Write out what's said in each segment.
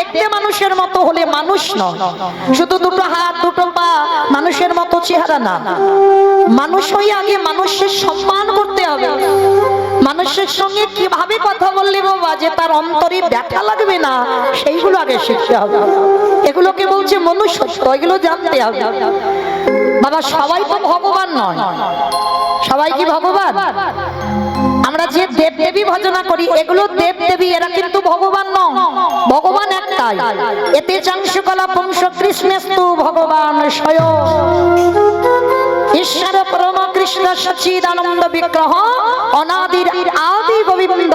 দেখতে মানুষের মতো হলে মানুষ নয়, শুধু দুটো হাত দুটো পা মানুষের মতো চেহারা না, মানুষ হয়ে আগে মানুষের সম্মান করতে হবে। মানুষের সঙ্গে কিভাবে কথা বললে বাবা যে তার অন্তরে ব্যথা লাগবে না, সেইগুলো আগে শিখতে হবে। এগুলোকে বলছে মনুষ্যত্ব, এগুলো জানতে হবে বাবা। সবাই তো ভগবান নয়। সবাই কি ভগবান? আমরা যে দেব দেবী ভজনা করি এগুলো দেব দেবী, এরা কিন্তু ভগবান নয়। ভগবান একটাই। এতে চাংশুকলা পুংস কৃষ্ণস্তু ভগবান স্বয়ং ঈশ্বর পরম কৃষ্ণ সচ্চিদানন্দ বিগ্রহ অনাদির আদি গোবিন্দ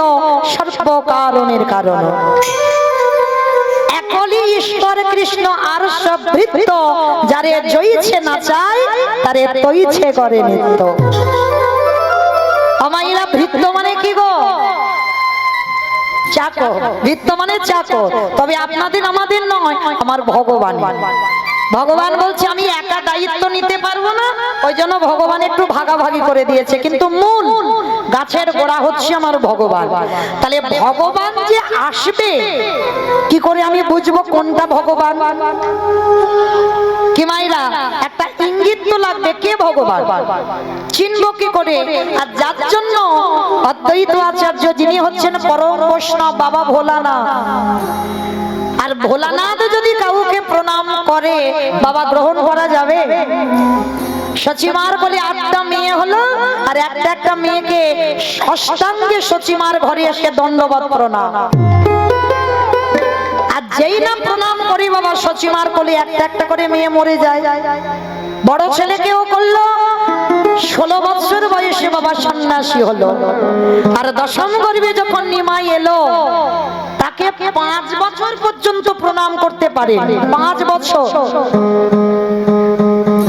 সর্বকারণের কারণ। একলি ঈশ্বর কৃষ্ণ আর সব ভৃত্য, যারে জয়ীছে না চায় তারে তৈছে করে নিত্য। আমাইরা ভৃত্য মানে কি গো? চাকর। ভৃত্য মানে চাকর। তবে আপনাদের আমাদের নয়, আমার ভগবান। ভগবান বলছে আমি একা দায়িত্ব নিতে পারবো না, ওই জন্য ভগবান একটু ভাগাভাগি করে দিয়েছে, কিন্তু মূল গাছের গোড়া হচ্ছে আমার ভগবান। তাহলে ভগবান যে আসবে কি করে আমি বুঝবো কোনটা ভগবান? কি মাইরা একটা ইঙ্গিত তো লাগবে কে ভগবান, চিনব কি করে? আর যার জন্য অদ্বৈত আচার্য যিনি হচ্ছেন পরম বৈষ্ণব বাবা ভোলানাথ, আর ভোলানাথ যদি কাউকে প্রণাম করে বাবা গ্রহণ করা যাবে? সচিমার বলে 8টা মেয়ে হলো, আর একটা মেয়েকে অষ্টাঙ্গে সচিমার ঘরে এসে দণ্ডবত প্রণাম। আর যেই না প্রণাম করি বাবা সচিমার কোলে একটা করে মেয়ে মরে যায়। বড় ছেলেকেও করলো, 16 বছর বয়সে বাবা সন্ন্যাসী হলো। আর দশম গর্ভে যখন নিমাই এলো তাকে 5 বছর পর্যন্ত প্রণাম করতে পারে, 5 বছর।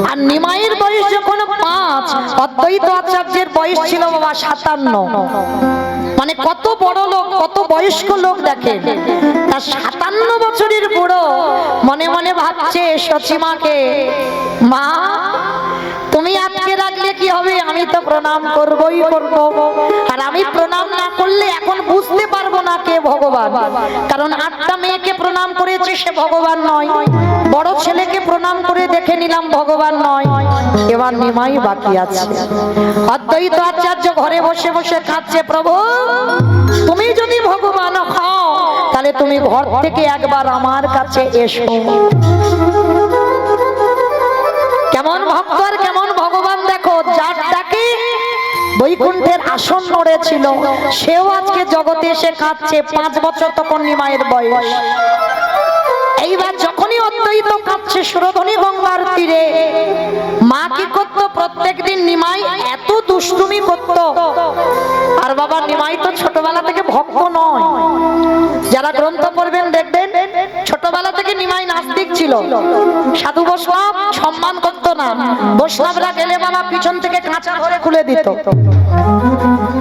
আর নিমাইয়ের বয়স যখন 5, অদ্বৈত আচার্যের বয়স ছিল বাবা 57। মানে কত বড় লোক, কত বয়স্ক লোক দেখেন। তার 57 বছরের বুড়ো মনে মনে ভাবছে সচিমাকে, মা তুমি আজকে রাখলে কি হবে, আমি তো প্রণাম করবই করব। আর আমি প্রণাম না করলে এখন বুঝতে পারবো না কে ভগবান, কারণ 8টা মেয়েকে প্রণাম করেছে সে ভগবান নয়। বড় ছেলেকে প্রণাম করে দেখে নিলাম ভগবান নয়, এবার নিমাই বাকি আছে। অদ্বৈত আচার্য ঘরে বসে বসে কাঁদছে, প্রভু তুমি যদি ভগবান হও তাহলে তুমি ঘর থেকে একবার আমার কাছে এসো। কেমন ভক্ত আর কেমন ভগবান দেখো, যার ডাকে বৈকুণ্ঠের আসন নড়েছিল সেও আজকে জগতে এসে কাঁদছে। 5 বছর তখন নিমাইয়ের বয়স। এইবার যখনই অদ্বৈত কাঁদছে সুরধনী গঙ্গার তীরে, মা কি করতো? প্রত্যেকদিন নিমাই এত দুষ্টুমি করতো। আর বাবা নিমাই তো ছোটবেলা থেকে ভক্ত নয়। যারা গ্রন্থ পড়বেন দেখবেন ছোটবেলা থেকে নিমাই নাস্তিক ছিল। সাধু বৈষ্ণব সম্মান করতো না। বৈষ্ণবরা গেলে বাবা পিছন থেকে কাঁচা ধরে খুলে দিত।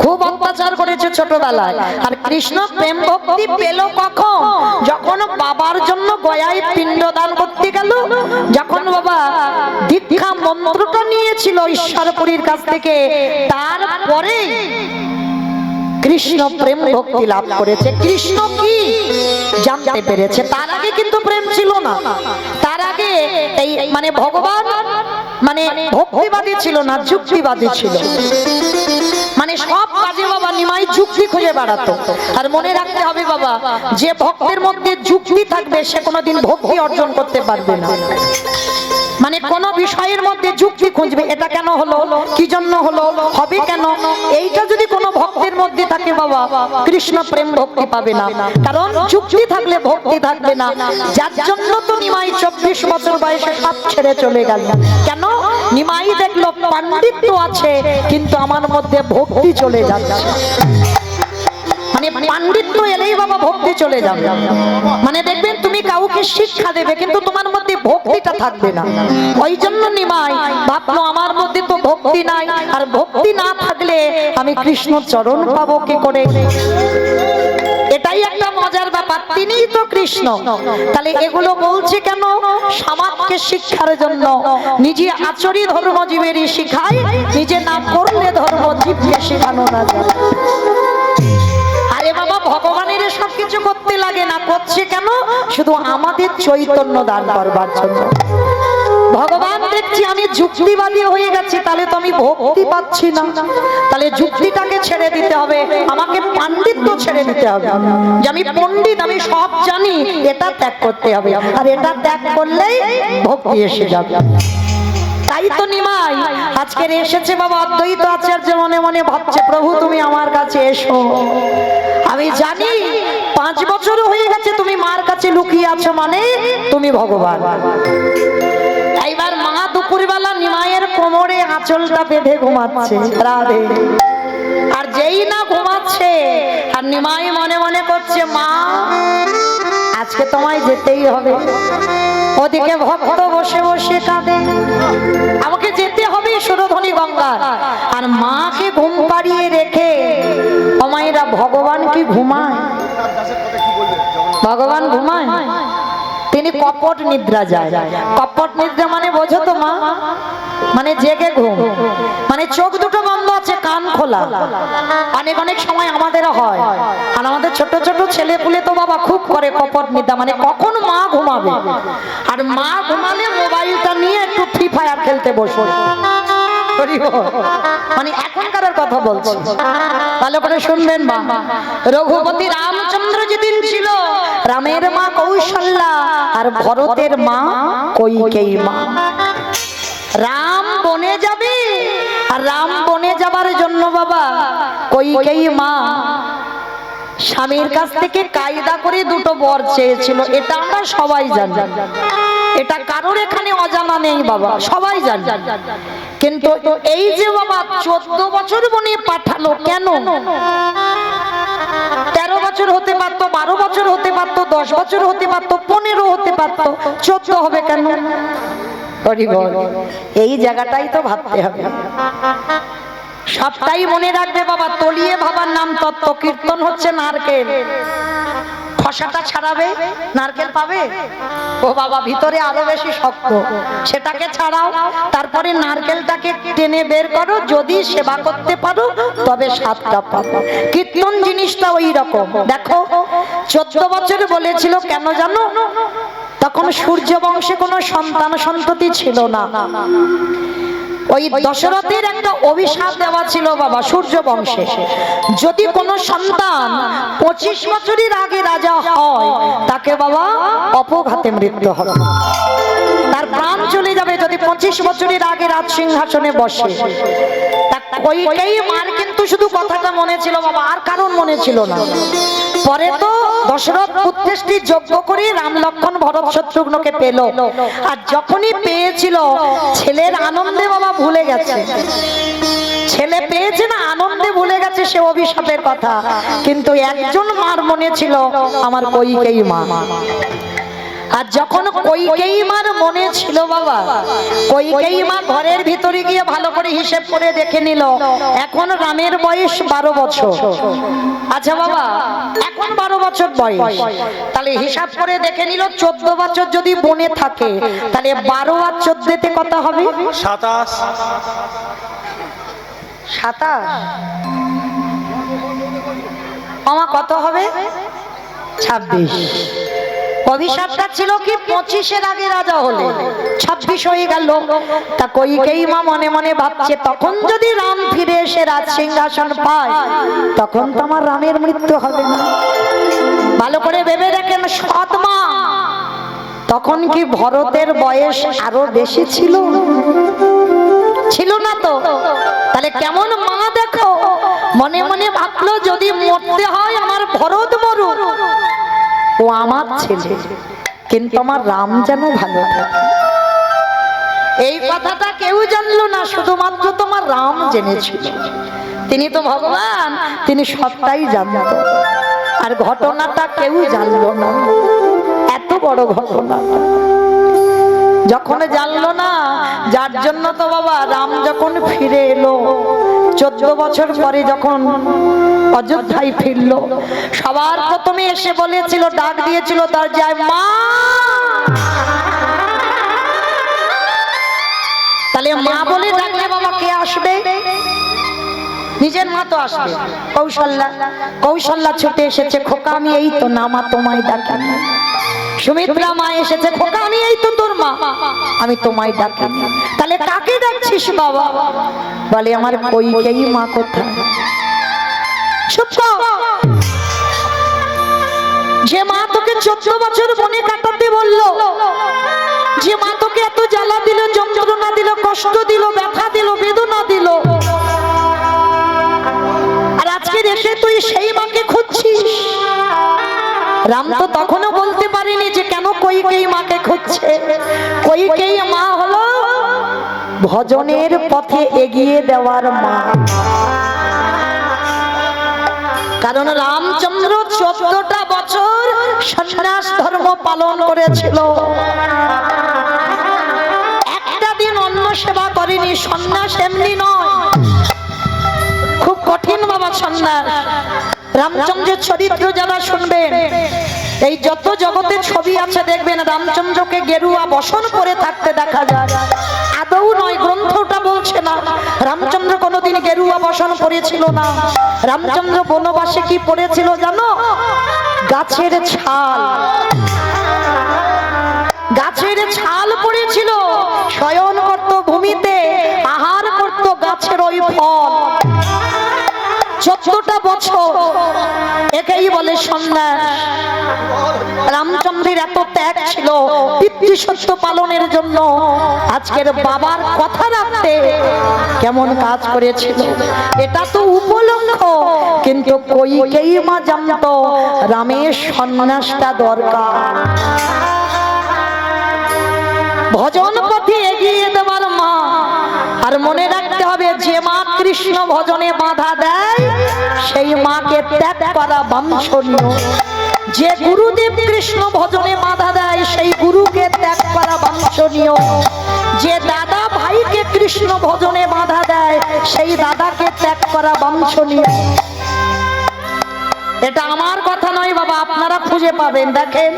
খুব অত্যাচার করেছে ছোটবেলায়। আর কৃষ্ণ প্রেম ভক্তি পেল কখন? যখন বাবার জন্য গয়ায় পিণ্ডদান করতে গেল, যখন বাবা দীক্ষা মন্ত্রটা নিয়েছিল ঈশ্বরপুরীর কাছ থেকে, তারপরে কৃষ্ণ প্রেম ভক্তি লাভ করেছে। কৃষ্ণ কি জানতে পেরেছে। তার আগে কিন্তু প্রেম ছিল না। তার আগে এই মানে ভগবান মানে ভক্তিবাদী ছিল না, যুক্তিবাদী ছিল। মানে সব কাজে বাবা নিমাই যুক্তি খুঁজে বেড়াতো। আর মনে রাখতে হবে বাবা, যে ভক্তের মধ্যে যুক্তি থাকবে সে কোনোদিন ভক্তি অর্জন করতে পারবে না। মানে কোন বিষয়ের মধ্যে যুক্তি খুঁজবে, এটা কেন হলো, কি জন্য হলো, হবে কেন, এইটা যদি কোনো ভক্তের মধ্যে থাকে বাবা কৃষ্ণ প্রেম ভক্তি পাবে না। কারণ যুক্তি থাকলে ভক্তি থাকবে না। যার জন্য তো নিমাই 24 বছর বয়সে সব ছেড়ে চলে গেল। কেন? নিমাই দেখলো পাণ্ডিত্য আছে কিন্তু আমার মধ্যে ভক্তি চলে যাচ্ছে। মানে পাণ্ডিত্য এলেই বাবা ভক্তি চলে যাবে। মানে দেখবেন তুমি কাউকে শিক্ষা দেবে কিন্তু তোমার মধ্যে ভক্তিটা থাকবে না। ওই জন্য নিমাই ভাবলো আমার মধ্যে তো ভক্তি নাই, আর ভক্তি না থাকলে আমি কৃষ্ণ চরণ পাবো কি করে। এটাই একটা মজার ব্যাপার। তিনিই তো কৃষ্ণ। তাহলে এগুলো বলছে কেন? সমাজকে শিক্ষার জন্য। নিজে আচরি ধর্ম জীবেরই শিখায়, নিজে না করলে ধর্ম জীবকে শেখানো না যায়। আরে বাবা ভগবানের সব কিছু কিছু করতে লাগে না, করছে কেন? শুধু আমাদের চৈতন্য দান করবার জন্য। ভগবান দেখছি আমি যুক্তিবাদী হয়ে গেছি, তাহলে তো আমি ভক্তি পাচ্ছি না, তাহলে যুক্তিটাকে ছেড়ে দিতে হবে, আমাকে পাণ্ডিত্য ছেড়ে দিতে হবে, যে আমি পণ্ডিত, আমি সব জানি, এটা ত্যাগ করতে হবে। আর এটা ত্যাগ করলেই ভক্তি এসে যাবে। তাই তো নিমাই আজকের এসেছে বাবা অদ্বৈত আচার্য মনে মনে ভাবছে, প্রভু তুমি আমার কাছে এসো, আমি জানি 5 বছর হয়ে গেছে তুমি মার কাছে লুকিয়ে আছো, মানে তুমি ভগবান। এইবার মা দুপুরবেলা নিমাইয়ের কোমরে আঁচলটা বেঁধে ঘুমাচ্ছে, রাধে। আর যেই না ঘুমাচ্ছে আর নিমাই মনে মনে করছে, মা আজকে তোমায় যেতেই হবে। ওদিকে ভক্ত বসে বসে কাঁদে, আমাকে যেতে হবে সুরধনী গঙ্গা। আর মাকে ঘুম পাড়িয়ে রেখে অমায়েরা ভগবান কি ঘুমায়? ভগবান ঘুমায়? তিনি কপট নিদ্রা যায়। কপট নিদ্রা মানে বোঝো তো মা? মানে জেগে ঘুম, মানে চোখ দুটো বন্ধ আছে, কান খোলা। অনেক অনেক সময় আমাদের হয়, আর আমাদের ছোট ছোট ছেলে পুলে তো বাবা খুব করে কপট নিদ্রা, মানে কখন মা ঘুমাবে, আর মা ঘুমালে মোবাইলটা নিয়ে একটু ফ্রি ফায়ার খেলতে বসে। মানে এখনকার কথা বলছি, ভালো করে শুনবেন মা। রঘুপতি রামচন্দ্র যেদিন ছিল, রামের মা কৌশল্যা আর ভরতের মা কইকেয়ী মা। রাম বনে যাবে, আর রাম বনে যাবার জন্য বাবা কইকেয়ী মা স্বামীর কাছ থেকে কায়দা করে 2টো বর চেয়েছিল। এটা আমরা সবাই জানি, এটা কারোর এখানে অজানা নেই বাবা, সবাই জানে। কিন্তু এই যে বাবা 14 বছর বনে পাঠালো কেন? 13 বছর হতে পারতো, 12 বছর হতে পারতো, 10 বছর হতে পারতো, 15 হতে পারতো, 14 হবে কেন? এই জায়গাটাই তো ভাবতে হবে, সবটাই মনে রাখবে বাবা। তলিয়ে ভাবার নাম তত্ত্ব। কীর্তন হচ্ছে নারকেল, খসাটা ছাড়াবে, নারকেল পাবে? ও বাবা ভিতরে আরো বেশি শক্ত, সেটাকে ছাড়াও, তারপরে নারকেলটাকে টেনে বের করো, যদি সেবা করতে পারো তবে স্বাদটা পাবো। কীর্তন জিনিসটা ওই রকম। দেখো 14 বছর বলেছিল কেন জানো? তখন সূর্য বংশে কোনো সন্তান সন্ততি ছিল না। ওই দশরথের একটা অভিশাপ দেওয়া ছিল বাবা সূর্য বংশে, যদি কোনো সন্তান 25 বছরের আগে রাজা হয় তাকে বাবা অপঘাতে মৃত্যু হবে, তার প্রাণ চলে যাবে যদি 25 বছরের আগে রাজ সিংহাসনে বসে। কইকেয়ী মার কিন্তু শুধু কথাটা মনে ছিল বাবা, আর কারণ মনে ছিল না। পরে তো দশরথ পুত্রেষ্টি যজ্ঞ করে রাম লক্ষ্মণ ভরত শত্রুঘ্নকে পেল, আর যখনই পেয়েছিল ছেলের আনন্দে বাবা ভুলে গেছে, ছেলে পেয়েছে না আনন্দে ভুলে গেছে সে অভিশাপের কথা। কিন্তু একজন মার মনে ছিল, আমার কইকেয়ী মা। আর যখন কইকেয়ী মার মনে ছিল বাবা, কইকেয়ী মা ঘরের ভিতরে গিয়ে ভালো করে হিসেব করে দেখে নিল, এখন রামের বয়স 12 বছর। আচ্ছা বাবা এখন 12 বছর বয়স, তাহলে হিসাব করে দেখে নিল 14 বছর যদি বনে থাকে, তাহলে 12 আর 14তে কত হবে? 27। 27 আমার কত হবে? 26। অভিশাপটা ছিল কি 25-এর আগে রাজা হলে 26 হয়ে গেল। তা কইকেয়ী মা মনে মনে ভাবছে, তখন যদি রাম ফিরে এসে রাজ সিংহাসন পায় তখন তো আমার রামের মৃত্যু হবে না। ভালো করে ভেবে দেখেন সৎ মা, তখন কি ভরতের বয়স আরো বেশি ছিল? ছিল না তো। তাহলে কেমন মা দেখো, মনে মনে ভাবলো যদি মরতে হয় আমার ভরত মরুক, ও আমার ছেলে, কিন্তু আমার রাম যেন ভালো থাকে। এই কথাটা কেউ জানলো না, শুধুমাত্র তোমার রাম জেনেছিল। তিনি তো ভগবান, তিনি সবটাই জানতো। আর ঘটনাটা কেউ জানলো না, এত বড় ঘটনা যখন জানলো না, যার জন্য তো বাবা রাম যখন ফিরে এলো 14 বছর পরে, যখন অযোধ্যায় ফিরলো, সবার প্রথমে এসে বলেছিল, ডাক দিয়েছিল দরজায়, মা। তাহলে মা বলে ডাকলে বাবা কে আসবে? নিজের মা তো আসবে। কৌশল্যা ছুটে এসেছে, খোকা আমি এই তো না মা তোমায় ডাকি। সুমিত্রা মা এসেছে, খোকা আমি এই তো তোর মা, আমি তোমায় ডাকি। তাহলে কাকে ডাকছিস বাবা? বলে আমার কইকেয়ী মা কোথায়? যে মা তোকে 14 বছর বনে কাটাতে বললো, যে মা তোকে এত জ্বালা দিল, যন্ত্রণা দিল, কষ্ট দিল, ব্যথা দিল, বেদনা দিল, আর আজকে এসে তুই সেই মাকে খুঁজছিস। রাম তো তখনও বলতে পারিনি যে কেন কইকেয়ী মাকে খুঁজছে। কইকেয়ী মা হলো ভজনের পথে এগিয়ে দেওয়ার মা। কারণ রামচন্দ্র 14টা বছর সন্ন্যাস ধর্ম পালন করেছিল, একটা দিন অন্ন সেবা করেনি। সন্ন্যাস এমনি নয়, খুব কঠিন বাবা সন্ন্যাস। রামচন্দ্রের চরিত্র যারা শুনবেন, এই যত জগতে ছবি আছে দেখবেন রামচন্দ্রকে গেরুয়া বসন করে থাকতে দেখা যায়। আদৌ নয়, গ্রন্থটা বলছে না রামচন্দ্র কোনোদিন গেরুয়া বসন পরেছিল না। রামচন্দ্র বনবাসে কি পড়েছিল জানো? গাছের ছাল, গাছের ছাল পড়েছিল। শয়ন করত ভূমিতে, আহার করত গাছের ওই ফল। 14টা বছর, একেই বলে সন্ন্যাস। রামচন্দ্রের এত ত্যাগ ছিল পিতৃসত্য পালনের জন্য। আজকের বাবার কথা রাখতে কেমন কাজ করেছিল, এটা তো উপলক্ষ। কিন্তু কইকেয়ী মা জানতো রামের সন্ন্যাসটা দরকার। ভজন পথে এগিয়ে দেওয়ার মা। আর মনে রাখতে হবে, যে মা কৃষ্ণ ভজনে বাধা দেয় সেই মাকে ত্যাগ করা বাঞ্ছনীয়। যে গুরুদেব কৃষ্ণ ভজনে বাধা দেয় সেই গুরুকে ত্যাগ করা বাঞ্ছনীয়। যে দাদা ভাইকে কৃষ্ণ ভজনে বাধা দেয় সেই দাদাকে ত্যাগ করা বাঞ্ছনীয়। এটা আমার কথা নয় বাবা, আপনারা খুঁজে পাবেন। দেখেন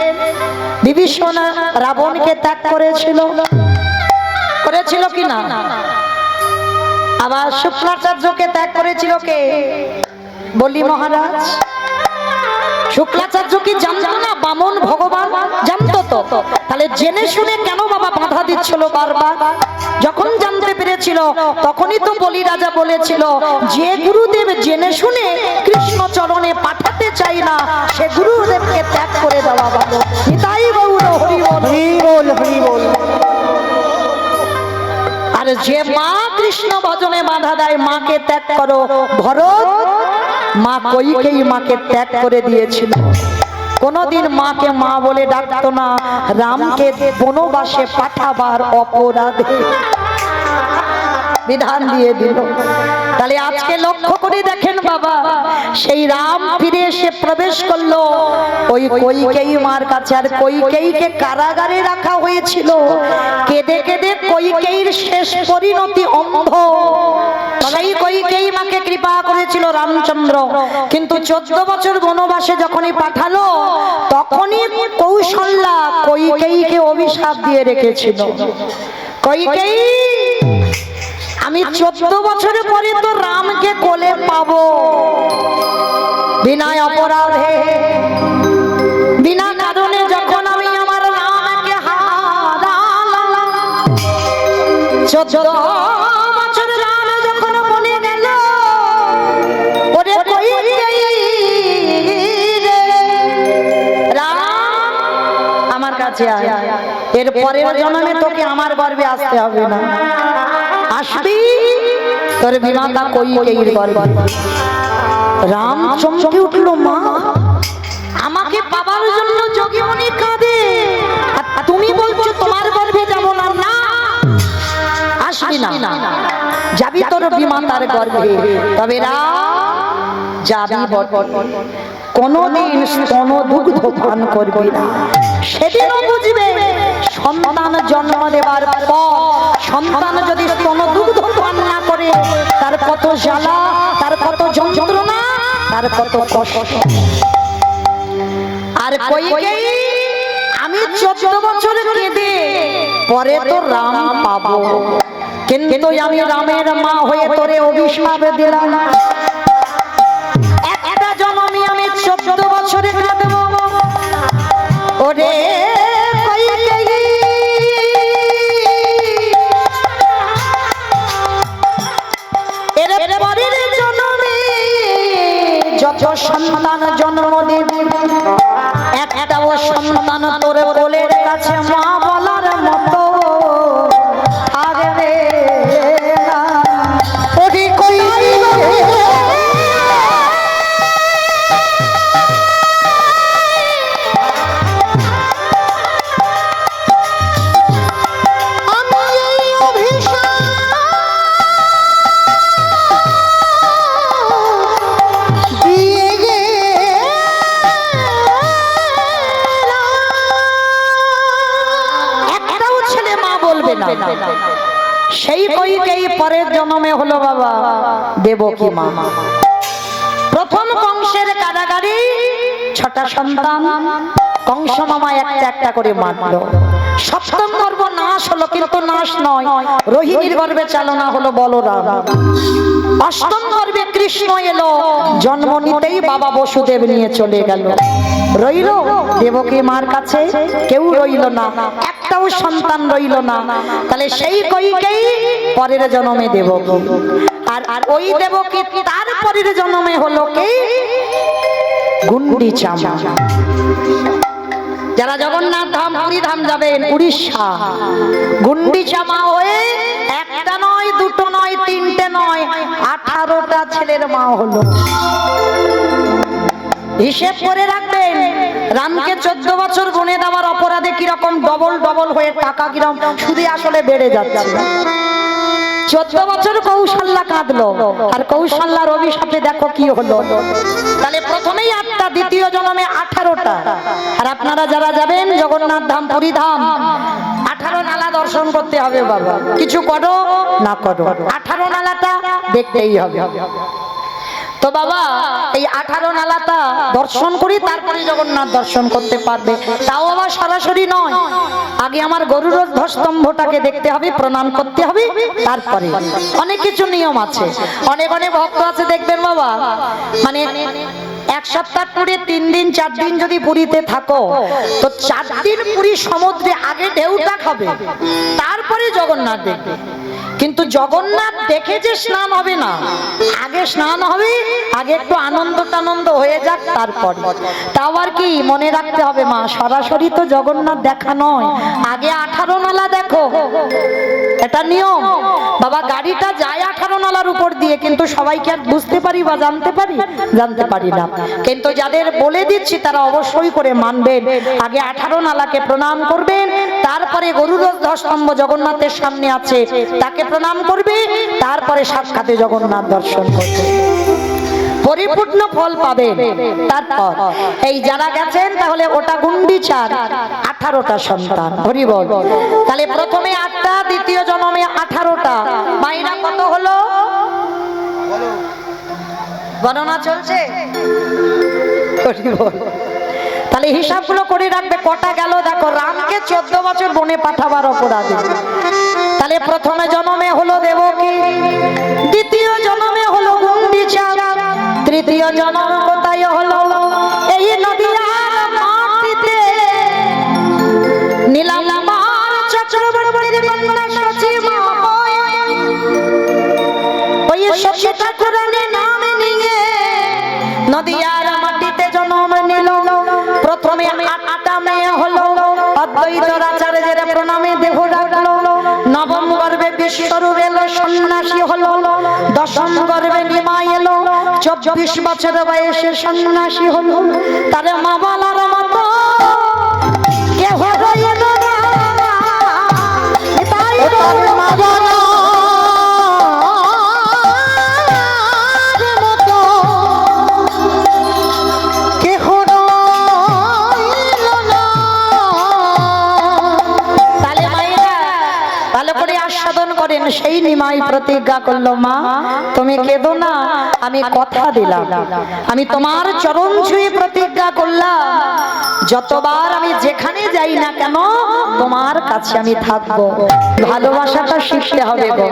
বিভীষণ রাবণকে ত্যাগ করেছিল, করেছিল কিনা? আবার শুক্রাচার্যকে ত্যাগ করেছিল কে? বলি মহারাজ। শুক্রাচার্য কি জানতো না বামন ভগবান? জানতো তো। তাহলে জেনে শুনে কেন বাবা বাধা দিচ্ছিল বারবার? যখন জানতে পেরেছিল তখনই তো বলি রাজা বলেছিল, যে গুরুদেব জেনে শুনে কৃষ্ণ চরণে পাঠাতে চাই না সে গুরুদেবকে ত্যাগ করে দেওয়া ভালো। নিতাই গৌর হরি বল, হরি বল, হরি বল। আর যে মা কৃষ্ণ ভজনে বাধা দেয় মাকে ত্যাগ করো। ভরত মা কইকেয়ী মাকে ত্যাগ করে দিয়েছিল। কোনদিন মাকে মা বলে ডাকতো না, রামকে বনবাসে পাঠাবার অপরাধে বিধান দিয়ে দিল। তাহলে আজকে লক্ষ্য করে দেখেন বাবা, সেই রাম ফিরে এসে প্রবেশ করলো ওই কইকেয়ী মার কাছে। আর কইকেয়ীকে কারাগারে রাখা হয়েছিল। কেঁদে কেঁদে কইকেয়ীর শেষ পরিণতি অন্ধ। সেই কইকেয়ী মাকে কৃপা করেছিল রামচন্দ্র। কিন্তু 14 বছর বনবাসে যখনই পাঠালো তখনই কৌশল্যা কইকেয়ীকে অভিশাপ দিয়ে রেখেছিল। কইকেয়ী, আমি 14 বছরের পরে তো রামকে কোলে পাবো, বিনা অপরাধে বিনা কারণে যখন আমি আমার রামকে হারালাম। 14 বছর রাম যখন মনে গেল, ওরে কইকেয়ী রে, রাম আমার কাছে আয়, এর পরের জন্মে তোকে আমার গর্ভে আসতে হবে না, আসবি তোর বিমাতা কইকেয়ীর গর্ভে। রাম চমকে উঠল, মা আমাকে পাবার জন্য যোগীমণি কাঁদে, আর তুমি বলছো তোমার গর্ভে যাব না? না, আসবি না, যাবি তোর বিমাতার গর্ভে। তবে রাম যাবি কোনদিন স্তন দুগ্ধ পান করবি না। সেদিনও বুঝবে সন্তান জন্ম দেবার পর সন্তান যদি স্তন দুগ্ধ পান না করে তার কত জ্বালা, তার কত যন্ত্রণা, তার কত কষ্ট। আর কইকেয়ী, আমি 14 বছর কেঁদে পরে তো রাম পাবো, কিন্তু আমি রামের মা হয়ে তোরে অভিশাপ দিলাম, একটা জন্মে আমি 14 বছরে কাঁদব। ওরে কইকেয়ী, এর পরের জন্মে যত সন্তান জন্ম দিবি, একটাও সন্তান তোর কোলের কাছে মা বলার মতো থাকবে না। ওরে কইকেয়ী, সেই কইকেয়ী পরের জন্মে হলো বাবা দেবকী মা। প্রথম কংসের কারাগারে 6টা সন্তান কংস মামা একটা একটা করে মারলো। সপ্তম গর্ভ নাশ হলো, কিন্তু নাশ নয়, রোহিণীর গর্ভে চালনা হলো বলরাম। অষ্টম গর্ভে কৃষ্ণ এলো, জন্ম নিতেই বাবা বসুদেব নিয়ে চলে গেল। রইল দেবকী মার কাছে কেউ রইল না, একটাও সন্তান রইল না। তাহলে সেই কইকেয়ী পরের জন্মে দেবকী, আর ওই দেবকী তার পরের জন্মে হলো কি গুন্ডিচা মা। যারা জগন্নাথ ধাম পুরী ধাম যাবেন উড়িষ্যা, গুন্ডিচা মা হয়ে একটা নয়, দুটো নয়, তিনটে নয়, 18টা ছেলের মা হলো। হিসেব করে রাখবেন, রামকে 14 বছর গুণে দেওয়ার অপরাধে কিরকম ডবল ডবল হয়ে টাকা কিরকম সুদে আসলে বেড়ে যাচ্ছে। 14 বছর কৌশল্যা কাঁদলো, আর কৌশল্যার অভিশাপে দেখো কি হলো। তাহলে প্রথমেই 8টা, দ্বিতীয় জন্মে 18টা। আর আপনারা যারা যাবেন জগন্নাথ ধাম পুরী ধাম, 18 নালা দর্শন করতে হবে বাবা, কিছু করো না করো 18 নালাটা দেখতেই হবে। তো বাবা এই 18 নালাটা দর্শন করি, তারপরে জগন্নাথ দর্শন করতে পারবে। তাও আবার সরাসরি নয়, আগে আমার গরুর ধ্বজস্তম্ভটাকে দেখতে হবে, প্রণাম করতে হবে, তারপরে অনেক কিছু নিয়ম আছে। অনেক অনেক ভক্ত আছে দেখবেন বাবা, মানে 1 সপ্তাহ পুরী 3 দিন 4 দিন যদি পুরীতে থাকো, তো 4 দিন পুরী সমুদ্রে আগে ঢেউটা খাবে, তারপরে জগন্নাথ দেখবে। কিন্তু জগন্নাথ দেখে যে স্নান হবে না, আগে স্নান হবে, আগে একটু আনন্দ টানন্দ হয়ে যাক তারপর। তাও আর কি মনে রাখতে হবে মা, সরাসরি তো জগন্নাথ দেখা নয়, আগে 18 নালা দেখো, এটা নিয়ম বাবা। গাড়িটা যায় 18 নালার উপর দিয়ে, কিন্তু সবাইকে আর বুঝতে পারি বা জানতে পারি না। কিন্তু যাদের বলে দিচ্ছি তারা অবশ্যই করে মানবেন। আগে 18 নালাকে প্রণাম করবেন, তারপরে গরুর ধ্বজস্তম্ভ জগন্নাথের সামনে আছে তাকে প্রণাম করবে, তারপরে সাক্ষাতে জগন্নাথ দর্শন করবে, পরিপূর্ণ ফল পাবে। তারপর এই যারা গেছেন, তাহলে ওটা গুন্ডিচার 18টা সন্তান, হরি বল। তাহলে প্রথমে 8টা, দ্বিতীয় জন্মে 18টা, মাইনা কত হলো গণনা চলছে, হরি বল। তাহলে হিসাবগুলো করে রাখবে কটা গেল। দেখো, রামকে 14 বছর বনে পাঠাবার অপরাধে, তাহলে প্রথমে জন্মে হলো দেবকী, দ্বিতীয় জন্মে হলো গুন্ডিচা, তৃতীয় জন্ম কোথায় হলো এই নদিয়ার মাটিতে নীলাম্বার চক্রবর্তীর কন্যা সচিমা, ওই সচি ঠাকুরানী নাম নিয়ে নদিয়ার মাটিতে জন্ম নিল। প্রথমে 8টা মেয়ে হলো, অদ্বৈত আচার্যের প্রণামে দেহ রাখলো। নবম গর্ভে বিশ্বরূপ এলো, সন্ন্যাসী হলো। দশম গর্ভে নিমাই এলো, 24 বছর বয়সে সন্ন্যাসী হলো। তার মা বলার মতো কেহ রইল না, তাই মা বলা করেন সেই নিমাই প্রতিজ্ঞা করলো, মা তুমি কেঁদো না, আমি কথা দিলাম, আমি তোমার চরণ ছুঁয়ে প্রতিজ্ঞা করলাম যতবার আমি যেখানে যাই না কেন তোমার কাছে আমি থাকবো। ভালোবাসাটা শিখতে হবে গো,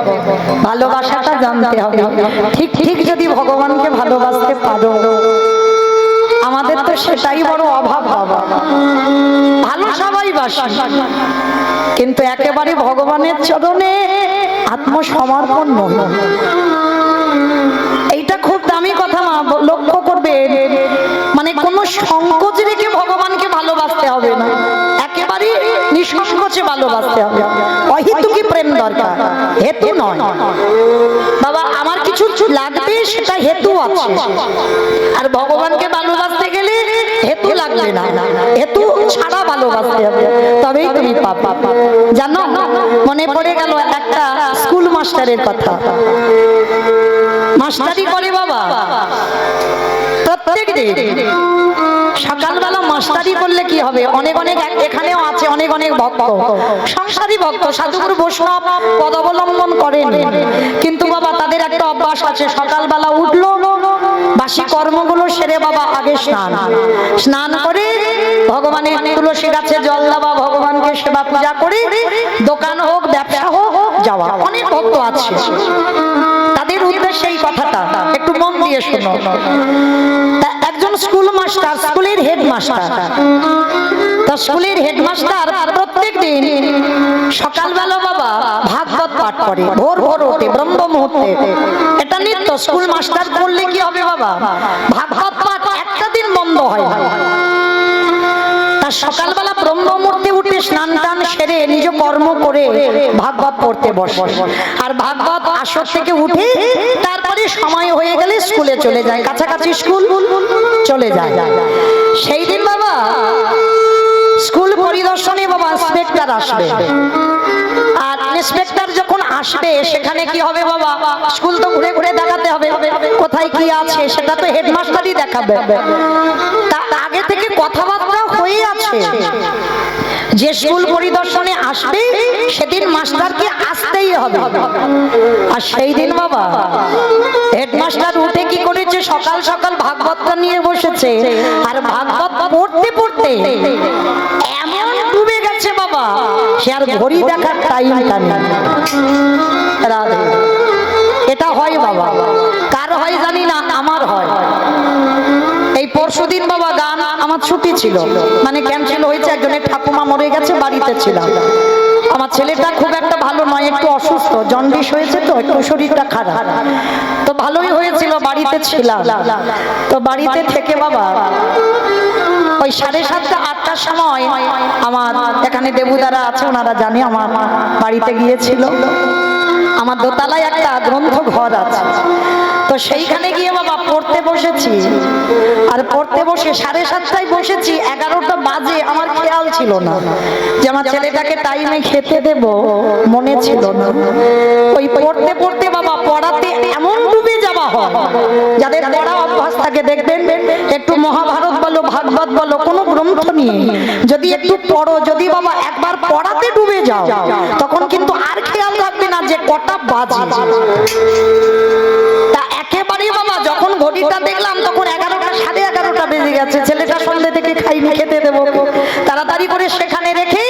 ভালোবাসাটা জানতে হবে। ঠিক ঠিক যদি ভগবানকে ভালোবাসতে পারো, আমাদের তো সেটাই বড় অভাব বাবা। ভালো সবাই বাসে, কিন্তু একেবারে ভগবানের চরণে আত্মসমর্পণ নয়। এইটা খুব দামি কথা মা, লক্ষ্য করবে। মানে কোনো সংকোচ রেখে ভগবানকে ভালোবাসতে হবে না, একেবারে নিঃসংকোচে ভালোবাসতে হবে। অহেতুকি প্রেম দরকার, হেতু নয়। বাবা আমার কিছু লাগবে সেটা হেতু আছে, আর ভগবানকে ভালোবাসতে গেলে হেতু লাগবে না, হেতু ছাড়া ভালোবাসতে হবে, তবেই তুমি পাবা। জানো মনে পড়ে গেল একটা স্কুল মাস্টারের কথা। মাস্টারি করে বাবা প্রত্যেক দিন সকালবেলা। মাস্টারি করলে কি হবে, অনেক অনেক এখানেও আছে অনেক অনেক ভক্ত, সংসারী ভক্ত, সাধুগুরু বৈষ্ণব পদ অবলম্বন করেন, কিন্তু বাবা তাদের একটা অভ্যাস আছে, সকালবেলা উঠলো বাসি কর্মগুলো সেরে বাবা আগে স্নান করে ভগবানের তুলসী গাছে জল দেওয়া, ভগবানকে সেবা পূজা করে দোকান হোক ব্যবসা হোক যাওয়া। অনেক ভক্ত আছে, তাদের উদ্দেশ্যে এই কথাটা একটু মন দিয়ে শোনো। একজন স্কুল মাস্টার, স্কুলের হেডমাস্টার, তা স্কুলের হেডমাস্টার প্রত্যেক দিন সকালবেলা বাবা ভাগবত পাঠ করে, ভোর ভোর ওঠে ব্রহ্ম মুহূর্তে। এটা নিত্য স্কুল মাস্টার করলে কি হবে বাবা, ভাগবত পাঠ একটা দিন বন্ধ হয় না। তার সকালবেলা ব্রহ্ম মুহূর্তে উঠে স্নান টান সেরে নিজ কর্ম করে ভাগবত পড়তে বসে, আর ভাগবত আসর থেকে উঠে তারপরে সময় হয়ে গেলে স্কুলে চলে যায়, কাছাকাছি স্কুল চলে যায়। সেই দিন বাবা স্কুল পরিদর্শনে বাবা ইন্সপেক্টর আসবে, আর ইন্সপেক্টর যখন আসবে সেখানে কি হবে বাবা, স্কুল তো ঘুরে ঘুরে দেখাতে হবে কোথায় কি আছে, সেটা তো হেডমাস্টারই দেখাবে। তা আগে থেকে কথাবার্তা হয়ে আছে যে স্কুল পরিদর্শনে আসবে সেদিন মাস্টারকে আসতেই হবে। আর সেই দিন বাবা হেডমাস্টার উঠে কি করেছে, সকাল সকাল ভাগবতটা নিয়ে বসেছে, আর ভাগবত পড়তে পড়তে এমন ডুবে গেছে বাবা সে আর ঘড়ি দেখার টাইমটা নেই। এটা হয় বাবা, কার হয় জানি না, আমার হয়। এই পরশুদিন বাবা গান আমার ছুটি ছিল, মানে ক্যান্সেল হয়েছে, একজনের ঠাকুমা মরে গেছে, বাড়িতে ছিলাম। আমার ছেলেটা খুব একটা ভালো নয়, একটু অসুস্থ, জন্ডিস হয়েছে, তো একটু শরীরটা খারাপ, তো ভালোই হয়েছিল, বাড়িতে ছিলাম। তো বাড়িতে থেকে বাবা ওই 7:30 8টার সময় আমার এখানে দেবুদারা আছে, ওনারা জানে, আমার বাড়িতে গিয়েছিল। আমার দোতলায় একটা গ্রন্থ ঘর আছে, তো সেইখানে গিয়ে বাবা পড়তে বসেছি, আর পড়তে বসে 7:30টায় বসেছি, 11টা বাজে। আমার খেয়াল ছিল না যে আমার ছেলেটাকে টাইমে খেতে দেব, মনে ছিল না। ওই পড়তে পড়তে বাবা পড়াতে এমন ডুবে যাওয়া হয়, যাদের পড়া অভ্যাস থাকে দেখবেন, একটু মহাভারত বলো ভাগবত বলো কোনো গ্রন্থ নিয়ে যদি একটু পড়ো, যদি বাবা একবার পড়াতে ডুবে যাও, তখন কিন্তু আর খেয়াল রাখবে না যে কটা বাজে। তা একেবারে বাবা যখন ঘড়িটা দেখলাম তখন 11টা 11:30 বেজে গেছে। ছেলেটা সন্ধ্যে থেকে খাইনি, খেতে দেবো, তাড়াতাড়ি করে সেখানে রেখে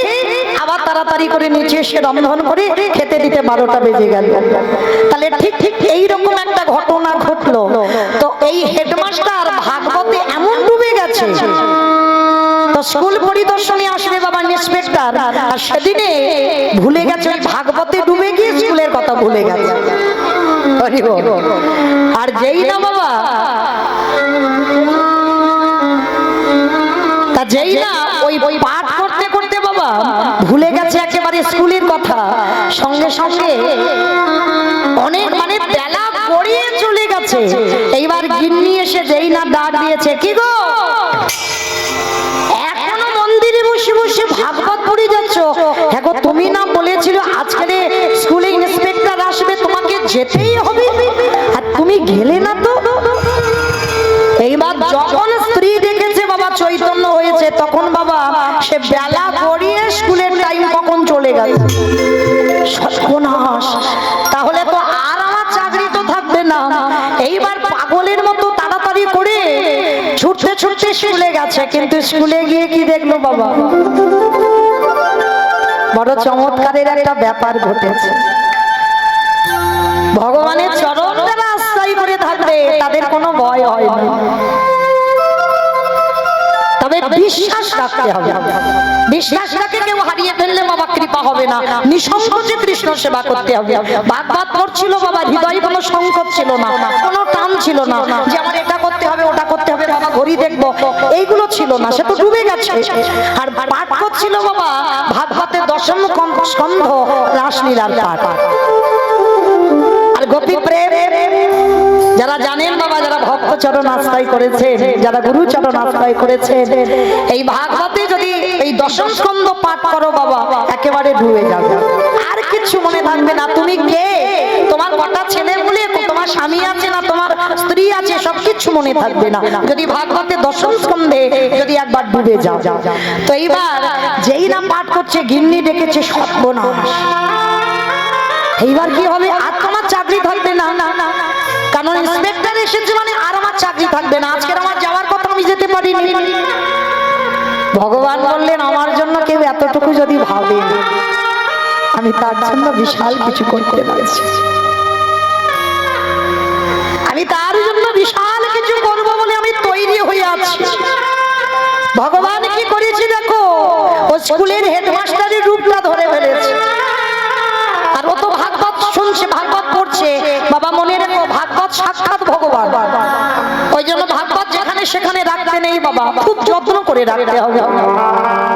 আবার তাড়াতাড়ি করে নিচে এসে রন্ধন করে খেতে দিতে 12টা বেজে গেল। তাহলে ঠিক ঠিক এইরকম একটা ঘটনা ঘটলো। তো এই হেডমাস্টার ভাগবতে এমন ডুবে গেছে, তো স্কুল পরিদর্শনে আসবে বাবা ইন্সপেক্টর, আর সেদিনে ভুলে গেছে ভাগবতে ডুবে গিয়ে স্কুলের কথা ভুলে গেছে। আর যেই না বাবা, তা যেই না ওই পাঠ করতে করতে বাবা ভুলে গেছে একেবারে স্কুলের কথা, সঙ্গে সঙ্গে অনেক মানে বেলা গড়িয়ে চলে গেছে। এইবার গিন্নি এসে যেই না ডাক দিয়েছে, কি গো এখনো মন্দিরে বসে বসে ভাগবত পড়ে যাচ্ছ? হ্যাঁ গো, তুমি না বলেছিলে আজকে স্কুলে ইন্সপেক্টর আসবে, তোমাকে যেতেই হবে, আর তুমি গেলে না তো। এইবার যখন স্ত্রী দেখেছে বাবা চৈতন্য হয়েছে, তখন বাবা সে বেলা গড়িয়ে স্কুলের টাইম কখন চলে গেল। সর্বনাশ, কিন্তু স্কুলে গিয়ে কি দেখলো বাবা, বড় চমৎকারের একটা ব্যাপার ঘটেছে। ভগবানের চরণ যারা আশ্রয় করে থাকবে তাদের কোনো ভয় হয় না, তবে বিশ্বাস রাখতে হবে। বিশ্বাসটাকে কেউ হারিয়ে ফেললে বাবা কৃপা হবে না। নিঃসংকোচে কৃষ্ণ সেবা করতে হবে। ভাগবত পড়ছিল বাবা, হৃদয়ে কোনো সংকোচ ছিল না, কোনো টান ছিল না যে আমার এটা করতে হবে ওটা করতে হবে, বাবা ঘড়ি দেখবো, এইগুলো ছিল না, সে তো ডুবে গেছে। আর পাঠ করছিল বাবা ভাগবতের দশম স্কন্ধ রাসলীলার পাঠ আর গোপী প্রেম। যারা জানেন বাবা, যারা ভক্ত চরণ আশ্রয় করেছেন, যারা গুরু চরণ আশ্রয় করেছেন, এই ভাগবতে যদি এই দশম স্কন্ধ পাঠ করো বাবা একেবারে ডুবে যাবে, আর কিছু মনে থাকবে না। তুমি কে, তোমার কটা ছেলে বলে, তোমার স্বামী আছে না তোমার স্ত্রী আছে, সবকিছু মনে থাকবে না যদি ভাগবতে দশম স্কন্ধে যদি একবার ডুবে যাও। তো এইবার যেই না পাঠ করছে গিন্নি ডেকেছে সর্বনাশ, এইবার কি হবে? আর তোমার চাকরি থাকবে না, কারণ ইন্সপেক্টর এসেছে মানে আর আমার চাকরি থাকবে না। আজকের আমার যাওয়ার কথা, আমি যেতে পারিনি। ভগবান বললেন আমার জন্য কেউ এতটুকু যদি ভাবে, আমি তার জন্য বিশাল কিছু করতে পারছি, আমি তার জন্য বিশাল কিছু করব বলে আমি তৈরি হয়ে আছি। ভগবান কি করেছে দেখো, ও স্কুলের হেডমাস্টারের রূপটা ধরে ফেলেছে। আর ও তো ভাগবত শুনছে, ভাগবত পড়ছে বাবা, মনে রেখো ভাগবত সাক্ষাৎ ভগবান। ওই জন্য ভাগবত যেখানে সেখানে রাখতে নেই বাবা, খুব যত্ন করে রাখতে হবে।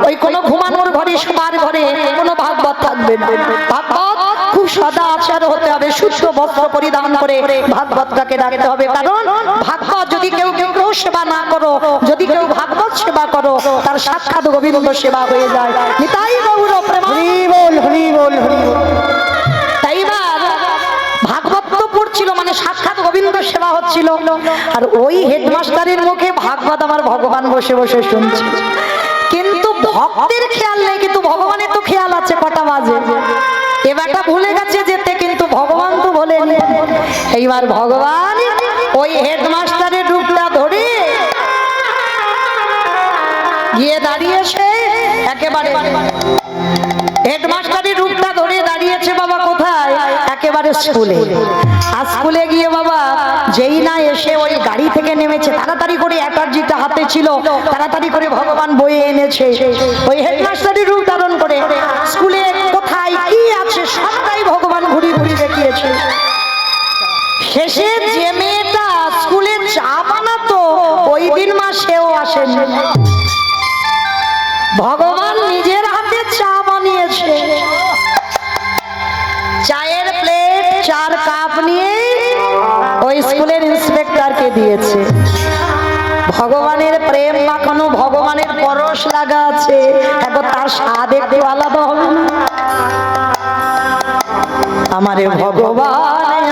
ওই কোনো ঘুমানোর ঘরে শোবার ঘরে কোনো ভাগবত থাকবে না। ভাগবত খুব সদা আচার হতে হবে, শুদ্ধ বস্ত্র পরিধান করে ভাগবতটাকে রাখতে হবে। কারণ ভাগবত যদি কেউ সেবা না করো, যদি কেউ ভাগবত সেবা করো, তার সাক্ষাৎ গোবিন্দ সেবা হয়ে যায়। নিতাই গৌর প্রেম, হরি বল হরি বল হরি বল। ভাগবত তো পড়ছিল মানে সাক্ষাৎ গোবিন্দ সেবা হচ্ছিল, আর ওই হেডমাস্টারের মুখে ভাগবত আমার ভগবান বসে বসে শুনছে। কিন্তু ভক্তের খেয়াল নেই, কিন্তু ভগবানের তো খেয়াল আছে কটা বাজে। এবারটা ভুলে গেছে যেতে, কিন্তু ভগবান তো বলেনি। এইবার ভগবান ওই হেডমাস্টারের রূপটা ধরে গিয়ে দাঁড়িয়েছে, একেবারে হেডমাস্টারের রূপটা ধরে দাঁড়িয়েছে বাবা কোথায়, একেবারে স্কুলে। আর স্কুলে গিয়ে বাবা যেই না এসে ওই গাড়ি থেকে নেমেছে, তাড়াতাড়ি করে অ্যাটার্জিটা হাতে ছিল, তাড়াতাড়ি করে ভগবান বয়ে এনেছে ওই হেডমাস্টারের রূপ ধারণ করে। স্কুলে কোথায় কি আছে সবটাই ভগবান ঘুরি ঘুরি দেখিয়েছে। শেষে যে মেয়েটা স্কুলে চা বানাতো ওই দিন মা সেও আসেনি, ভগবান নিজের হাতে চা বানিয়েছে। চায়ের প্লেট 4 কাপ নিয়ে ওই স্কুলের ইন্সপেক্টরকে দিয়েছে। ভগবানের প্রেম মাখানো, ভগবানের পরশ লাগা আছে, এখন তার স্বাদ একটু আলাদা হবে না। আমারে ভগবান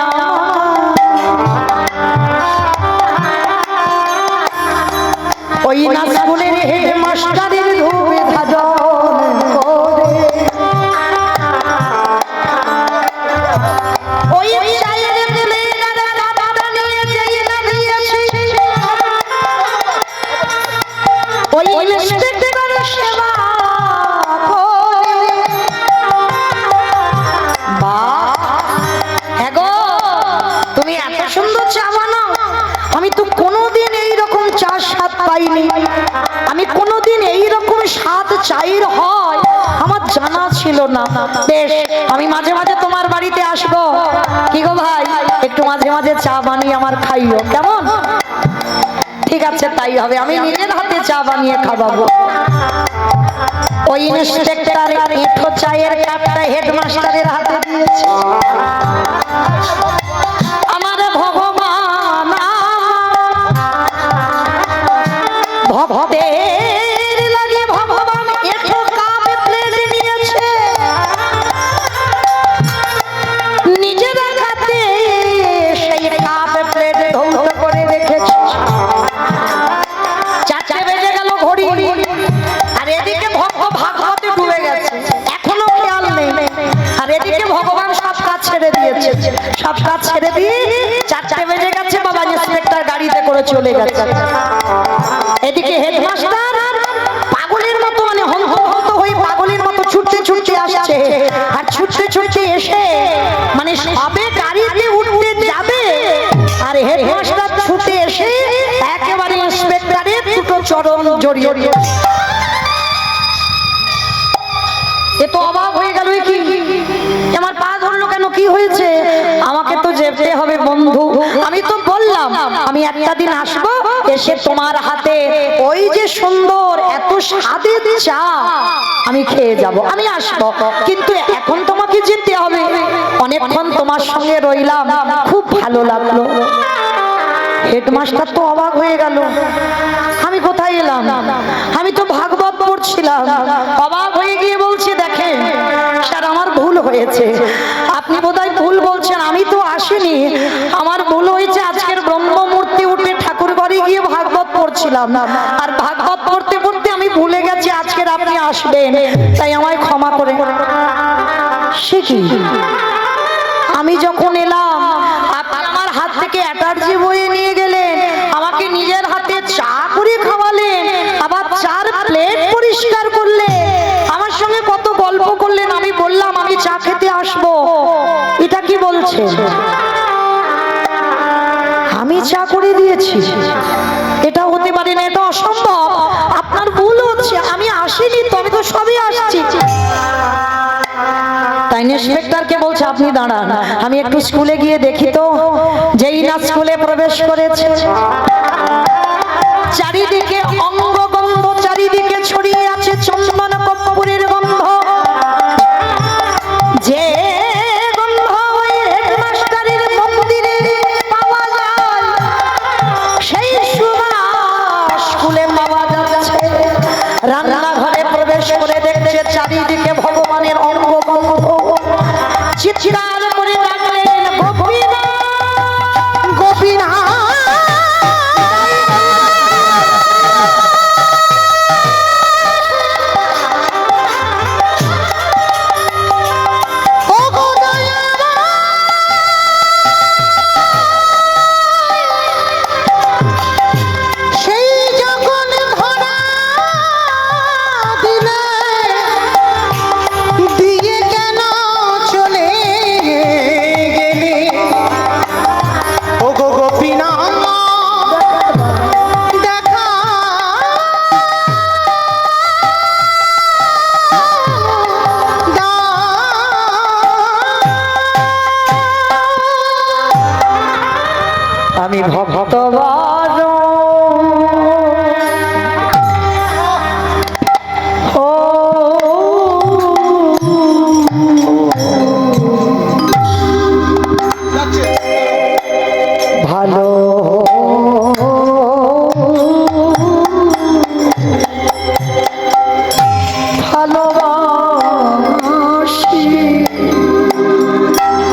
ওই না স্কুলের হেডমাস্টারের ধূপে ধাজন করে, ওই চায়ের প্লেটের কাপটা নিয়ে যেই না দিয়েছে, ওই ইন্সপেক্টর সেবা করে। বাহ, হ্যাঁ গো, তুমি এত সুন্দর চা বানাও, আমি তো কোনোদিন এইরকম চা স্বাদ পাইনি, আমি কোনোদিন এইরকম স্বাদ চায়ের হয় আমার জানা ছিল না। বেশ, আমি মাঝে মাঝে তোমার বাড়িতে আসবো। কি গো ভাই, একটু মাঝে মাঝে চা বানিয়ে আমার খাইও, কেমন? ঠিক আছে, তাই হবে, আমি নিজের হাতে চা বানিয়ে খাওয়াবো। ওই ইন্সপেক্টর এঁঠো চায়ের কাপটা হেডমাস্টারের হাতে দিয়েছে। আমার ভগবান ভক্তের লাগে ভগবান এঁঠো কাপ প্লেট নিয়েছে, নিজের হাতে সেই কাপ প্লেট ধ্বংস করে রেখেছে। 4টে বেজে গেল ঘড়ি, আর এদিকে ভক্ত ভাগবতে ডুবে গেছে, এখনো খেয়াল নেই। আর এদিকে ভগবান সব কাজ ছেড়ে দিয়েছে, সব কাজ ছেড়ে দিয়ে 4টে বেজে গেছে বাবা, ইন্সপেক্টর গাড়িতে করে চলে গেছে। এদিকে হেডমাস্টার জড়িয়ে এ তো অবাক হয়ে গেল, কি আমার পা ধরলো কেন, কি হয়েছে? আমাকে তো যেতে হবে বন্ধু, আমি তো বললাম আমি একটা দিন আসবো, এসে তোমার হাতে ওই যে সুন্দর এত স্বাদের চা আমি খেয়ে যাব, আমি আসবো, কিন্তু এখন তোমাকে যেতে হবে। অনেকক্ষণ তোমার সঙ্গে রইলাম, খুব ভালো লাগলো। হেডমাস্টার তো অবাক হয়ে গেল, আমি কোথায় এলাম? আমি তো ভাগবত পড়ছিলাম। অবাক হয়ে গিয়ে বলছে, দেখেন স্যার আমার ভুল হয়েছে, আপনি বোধহয় ভুল বলছেন, আমি তো আসিনি, আমার ভুল হয়েছে। আজকের ব্রহ্মমূর্তি উঠে ঠাকুর বাড়ি গিয়ে ভাগবত পড়ছিলাম, আর ভাগবত পড়তে পড়তে আমি ভুলে গেছি আজকের আপনি আসবেন, তাই আমায় ক্ষমা করে। সে কি, আমি যখন এলাম আপনি আমার হাত থেকে অ্যাটার্জি বয়ে নিয়ে গেলেন, আমাকে নিজের হাতে চা করে খাওয়ালেন, আবার চার প্লেট পরিষ্কার করলেন, আমার সঙ্গে কত গল্প করলেন। আমি বললাম আমি চা খেতে আসবো, এটা কি বলছেন? আমি চা করে দিয়েছি? এটা হতে পারে না, এটা অসম্ভব, আপনার ভুল হচ্ছে, আমি আসিনি তো, আমি তো সবই আসছি। তাই ইন্সপেক্টরকে বলছে আপনি দাঁড়ান, আমি একটু স্কুলে গিয়ে দেখি তো। যেই না স্কুলে প্রবেশ করেছে, চারিদিকে অঙ্গগন্ধ, চারিদিকে ছড়িয়ে আছে চন্দন কর্পূরের গন্ধ, যে গন্ধ ওই হেডমাস্টারের মন্দিরে পাওয়া যায়, সেই সুবাস স্কুলে পাওয়া যাচ্ছে। রান্নাঘরে প্রবেশ করে দেখছে চারিদিকে ভগবানের অঙ্গগন্ধ, চিৎকার করে ডাকলেন গোপীনাথ, গোপীনাথ। আমি ভক্তবাদ ও ভালো ভালোবাসি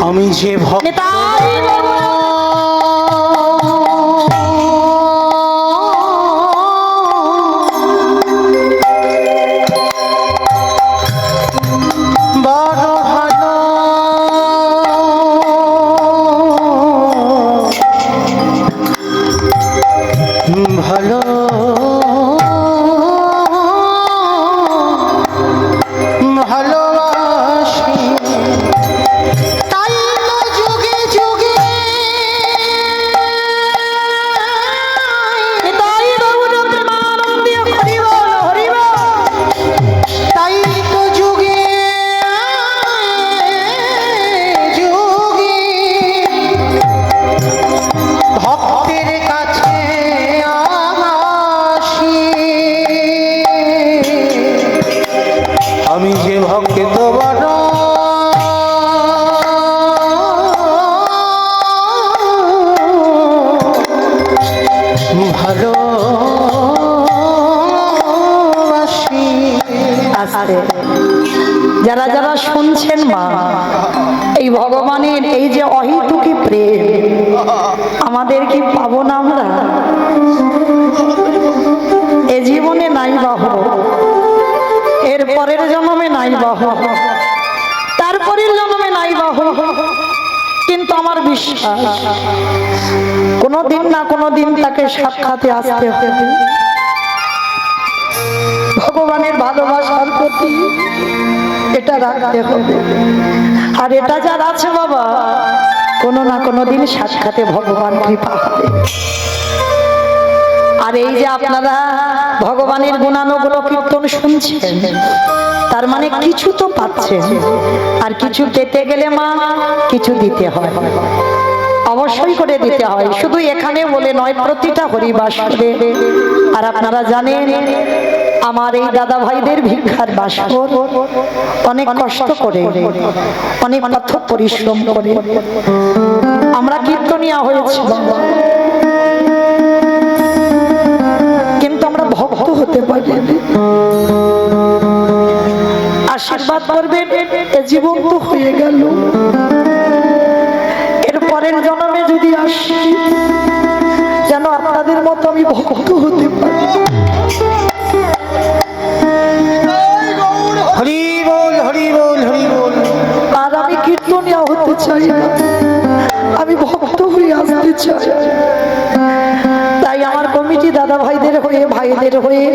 আমি যে ভক্ত। ভালো ভালোবাসি, তাই তো যুগে যুগে তাই প্রেমানন্দে হরি বল হরি বল, তাই তো যুগে যুগে ভক্তের কাছে আমি যে ভক্ত বড় ভালোবাসি। আস্তে যারা যারা শুনছেন মা, এই ভগবানের এই যে অহেতুকী প্রেম, আমাদের কি পাবো না আমরা? এ জীবনে নাই বাহ, এর পরের জন্মে নাই বাহ, তারপরের জন্মে নাই বাহ, কিন্তু আমার বিশ্বাস কোনদিন না কোনদিন তাকে সাক্ষাতে আসতে হবে। ভগবানের ভালোবাসার প্রতি এটা রাখতে হবে, আর এটা যার আছে বাবা, কোনো না কোনো দিন সাক্ষাতে ভগবান কৃপা হবে। আর এই যে আপনারা ভগবানের গুণানুগুণ কীর্তন শুনছেন, তার মানে কিছু তো পাচ্ছেন, আর কিছু পেতে গেলে মা কিছু দিতে হয়, অবশ্যই করে দিতে হয়। শুধু এখানে বলে নয়, প্রতিটা হরিবাসরে। আর আপনারা জানেন আমার এই দাদা ভাইদের ভিক্ষার বাসর অনেক কষ্ট করে, অনেক অর্থ পরিশ্রম করে আমরা কীর্তনিয়া হয়েছি, কিন্তু আমরা ভক্ত হতে পারি। আশীর্বাদ করবেন, জীবন তো হয়ে গেল, এর পরের জন্মে যদি আসি যেন আপনাদের মতো আমি ভক্ত হতে পারি। হরি বল, হরি বল, হরি বল। আর আমি কীর্তনিয়া হতে চাই না, আমি ভক্ত হয়ে আসতে চাই। তাই আমার কমিটি দাদা ভাইদের হয়ে, ভাইদের হয়ে,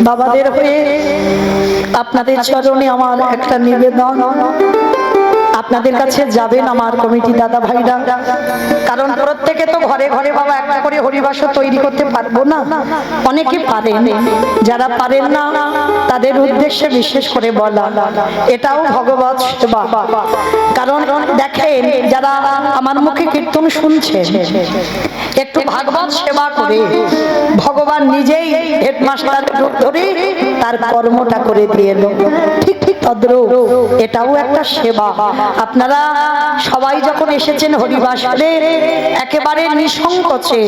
বাবাদের হয়ে আপনাদের চরণে আমার একটা নিবেদন, আপনাদের কাছে যাবেন আমার কমিটি দাদা ভাইরা। কারণ প্রত্যেকে তো ঘরে ঘরে বাবা একটা করে হরিবাসর তৈরি করতে পারবো না, অনেকে পারেন, যারা পারেন না তাদের উদ্দেশ্যে বিশেষ করে বলা, এটাও ভগবত সেবা। কারণ দেখেন যারা আমার মুখে কীর্তন শুনছেন, একটু ভাগবত সেবা করে ভগবান নিজেই হেডমাস্টার ধরে তার কর্মটা করে দিয়ে এলো। ঠিক ঠিক তদ্রূপ এটাও একটা সেবা। আপনারা সবাই যখন এসেছেন হরিবাসরে, একেবারে নিঃসংকোচে,